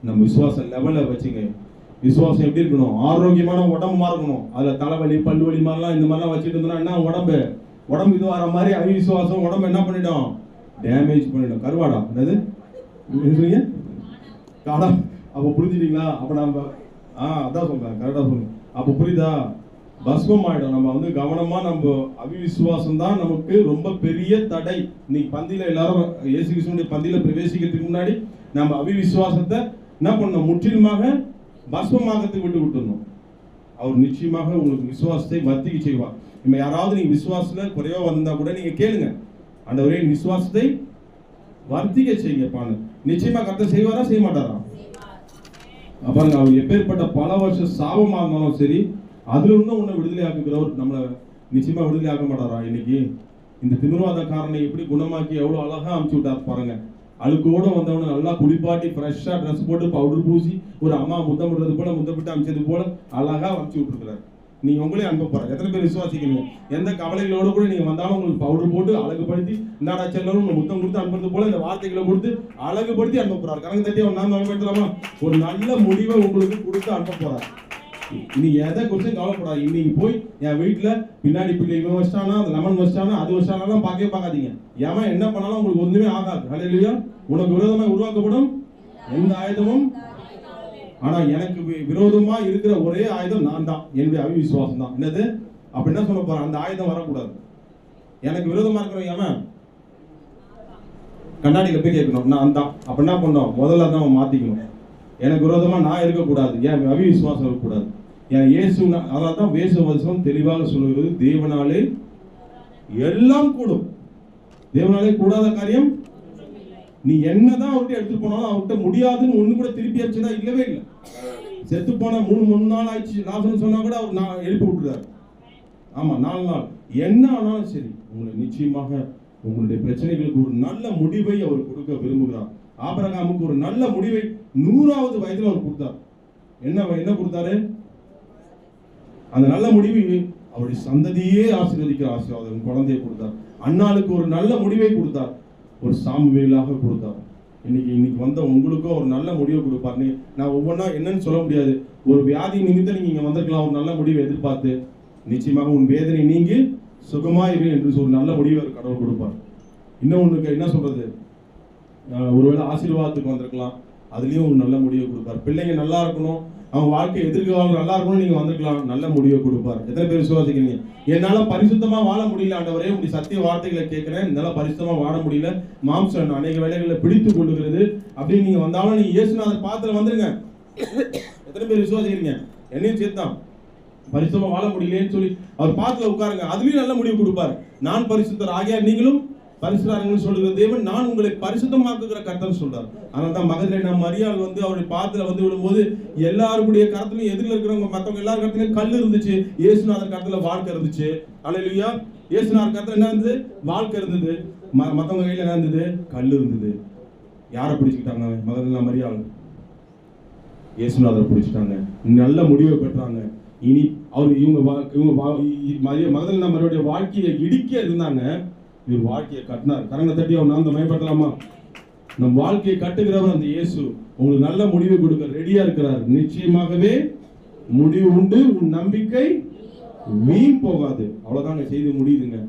S1: நம்ம விசுவாசம் லெவல வச்சுங்க. விசுவாசம் எப்படி இருக்கணும்? ஆரோக்கியமான உடம்புமா இருக்கணும். அதுல தலைவலி பல்வலி மாதிரிலாம் இந்த மாதிரிலாம் வச்சுட்டு இருந்தோம்னா என்ன? உடம்பு இது வர மாதிரி அவிசுவாசம் உடம்பு என்ன பண்ணிடும்? டேமேஜ் பண்ணிடும். கருவாடா என்னது காடா? அப்ப புரிஞ்சுட்டீங்களா? அப்ப நம்ம அதான் சொல்றேன், கரெக்டா சொல்லுங்க. அப்ப புரியுதா? பஸ்மம் ஆயிடும். நம்ம கவனமா, நம்ம அவிசுவாசம் தான் நமக்கு ரொம்ப பெரிய தடை. இன்னைக்கு பந்தியில எல்லாரும் இயேசு கிறிஸ்துவின் பந்தியில பிரவேசிக்கிறதுக்கு முன்னாடி நம்ம அவிசுவாசத்தை என்ன பண்ணணும்? முற்றிலுமாக பஸ்மமாகத்துக்கு விட்டுணும். அவர் நிச்சயமாக உங்களுக்கு விசுவாசத்தை வர்த்திக்க செய்வார். நம்ம யாராவது நீங்க விசுவாசத்துல குறைவா வந்தா கூட நீங்க கேளுங்க, ஆண்டவரே விசுவாசத்தை வர்த்திக்க செய்யுங்கப்பான்னு. நிச்சயமா கர்த்தர் செய்வாரா செய்ய மாட்டாரா? பாருங்க, அவர் எப்பேற்பட்ட பல வருஷம் சாபமா இருந்தாலும் சரி, அதுல இருந்தும் உன்னை விடுதலை ஆக்குகிறவர் நம்மளை நிச்சயமா விடுதலை ஆக்க மாட்டாரா? இன்னைக்கு இந்த திமிர்வாதக்காரனை எப்படி குணமாக்கி எவ்வளவு அழகா அனுப்பிச்சு விட்டார் பாருங்க. அழுக்கோட வந்தவனை நல்லா குளிப்பாட்டி ஃப்ரெஷ்ஷா ட்ரெஸ் போட்டு பவுடர் பூசி ஒரு அம்மா முத்தமிடுறது போல முத்தமிட்டு அமைச்சது போல அழகா வச்சு விட்டுருக்கிறாரு. நீங்க உங்களே அனுப்ப போற எத்தனை பேர் விசுவாசிக்கிறீங்க? எந்த கவலைகளோட கூட நீங்க வந்தாலும் உங்களுக்கு பவுடர் போட்டு அழகுபடுத்தி இந்தாடா செல்லணும் முத்தம் கொடுத்து அனுப்புறது போல இந்த வார்த்தைகளை கொடுத்து அழகுபடுத்தி அனுப்ப போறாரு. கணக்கு தட்டி அவன் நான் பயன்படுத்தலாமா? ஒரு நல்ல முடிவை உங்களுக்கு கொடுத்து அனுப்ப போறாரு. நீ எதை குறிச்சும் கவலைப்படாது. இன்னைக்கு போய் என் வீட்டுல பின்னாடி பிள்ளை இவன் வச்சானா அந்த லெமன் வச்சானா அது வச்சானா பார்க்கவே பார்க்காதீங்க. ஏன் என்ன பண்ணாலும் உங்களுக்கு ஒண்ணுமே ஆகாது. ஹல்லேலூயா. உனக்கு விரோதமா உருவாக்கப்படும் எந்த ஆயுதமும், ஆனா எனக்கு விரோதமா இருக்கிற ஒரே ஆயுதம் நான் தான், என்னுடைய அவிசுவாசம் தான். என்னது அப்ப என்ன சொல்ல போறேன்? அந்த ஆயுதம் வரக்கூடாது. எனக்கு விரோதமா இருக்கிறவங்க அவன் கண்ணாடியில போய் கேட்கணும் நான் தான். அப்ப என்ன பண்ணோம்? முதல்ல தான் மாத்திக்கணும். எனக்கு விரோதமா நான் இருக்கக்கூடாது, என் அவிசுவாசம் இருக்கக்கூடாது. என் இயேசு, அதனால தான் வேசவசனம் தெளிவாக சொல்லுகிறது, தேவனாலே எல்லாம் கூடும். தேவனாலே கூடாத காரியம் நீ என்னதான் அவர்கிட்ட எடுத்துட்டு போனாலும் அவர்கிட்ட முடியாதுன்னு ஒண்ணு கூட திருப்பி ஆச்சுன்னா இல்லவே இல்லை. செத்து போன 3 நாள் ஆயிடுச்சு லாசர்னு சொன்னா கூட அவர் எழுப்பி விட்டுறாரு. ஆமா 4 நாள் என்ன ஆனாலும் சரி உங்களை நிச்சயமாக உங்களுடைய பிரச்சனைகளுக்கு ஒரு நல்ல முடிவை அவர் கொடுக்க விரும்புகிறார். ஆபிரகாமுக்கு ஒரு நல்ல முடிவை 100வது வயதுல அவர் கொடுத்தார். என்ன கொடுத்தாரு? அந்த நல்ல முடிவு அவருடைய சந்ததியே ஆசீர்வதிக்கிற ஆசீர்வாதம் குழந்தையை கொடுத்தார். அன்னாளுக்கு ஒரு நல்ல முடிவை கொடுத்தார், ஒரு சாமுவேலாக கொடுத்தார். இன்னைக்கு வந்த உங்களுக்கும் ஒரு நல்ல முடிவை கொடுப்பார். நான் ஒவ்வொன்றா என்னன்னு சொல்ல முடியாது. ஒரு வியாதி நிமித்தம் நீங்க இங்க வந்திருக்கலாம், ஒரு நல்ல முடிவை எதிர்பார்த்து. நிச்சயமாக உன் வேதனை நீங்கி சுகமாயிரு என்று ஒரு நல்ல முடிவை கடவுள் கொடுப்பார். இன்னொன்னுக்கு என்ன சொல்றது, ஒருவேளை ஆசீர்வாதத்துக்கு வந்திருக்கலாம், அதுலயும் ஒரு நல்ல முடிவை கொடுப்பார். பிள்ளைங்க நல்லா இருக்கணும், அவன் வாழ்க்கை எதிர்காலம் நல்லா இருக்கணும், நீங்க வந்திருக்கலாம், நல்ல முடிவை கொடுப்பார். எத்தனை பேர் விசுவாசிக்கிறீங்க? என்னால பரிசுத்தமா வாழ முடியல ஆண்டவரே, உங்களுடைய சத்திய வார்த்தைகளை கேட்கிறேன், என்னால பரிசுத்தமா வாழ முடியல, மாம்சம் அநேக வேலைகளை பிடித்து கொள்ளுகிறது அப்படின்னு நீங்க வந்தாலும் நீங்க இயேசுநாதர் பாத்துல வந்துருங்க. எத்தனை பேர் விசுவாசிக்கிறீங்க? என்னையும் சேர்த்தான் பரிசுத்தமா வாழ முடியலன்னு சொல்லி அவர் பாத்துல உட்காருங்க, அதுலயும் நல்ல முடிவு கொடுப்பார். நான் பரிசுத்தர் ஆகியா நீங்களும் பரிசுத்தராங்கன்னு சொல்லுகிற தேவன் நான் உங்களை பரிசுத்தமாக்குகிற கர்த்தர் சொல்றார். அதனால தான் மகதலேனா மரியாள் வந்து அவருடைய பாத்துல வந்து விடும்போது எல்லாருடைய கருத்துலையும் எதிரில் இருக்கிறவங்க மற்றவங்க எல்லாரும் கருத்துலையும் கல் இருந்துச்சு, இயேசுநாதர் கருத்துல வாழ்க்கை இருந்துச்சு. அல்லேலூயா. இயேசுநாதர் கருத்துல என்ன இருந்தது? வாழ்க்கை இருந்தது. மற்றவங்க கையில என்ன இருந்தது? கல் இருந்தது. யாரை பிடிச்சுக்கிட்டாங்க? மகதலேனா மரியாள் இயேசுநாதர் பிடிச்சிட்டாங்க, நல்ல முடிவை பெற்றாங்க. இனி அவர் இவங்க மகதலேனா மரியாளுடைய வாழ்க்கையை இடிக்க இருந்தாங்க, இவர் வாழ்க்கையை கட்டினார். கரங்களை தட்டி அவர் நான் மயப்படுத்தலாமா? நம் வாழ்க்கையை கட்டுகிறவர் அந்த இயேசு உங்களுக்கு நல்ல முடிவு கொடுக்க ரெடியா இருக்கிறார். நிச்சயமாகவே முடிவு உண்டு, உன் நம்பிக்கை வீண் போகாது. அவ்வளவுதாங்க செய்தி முடியுதுங்க.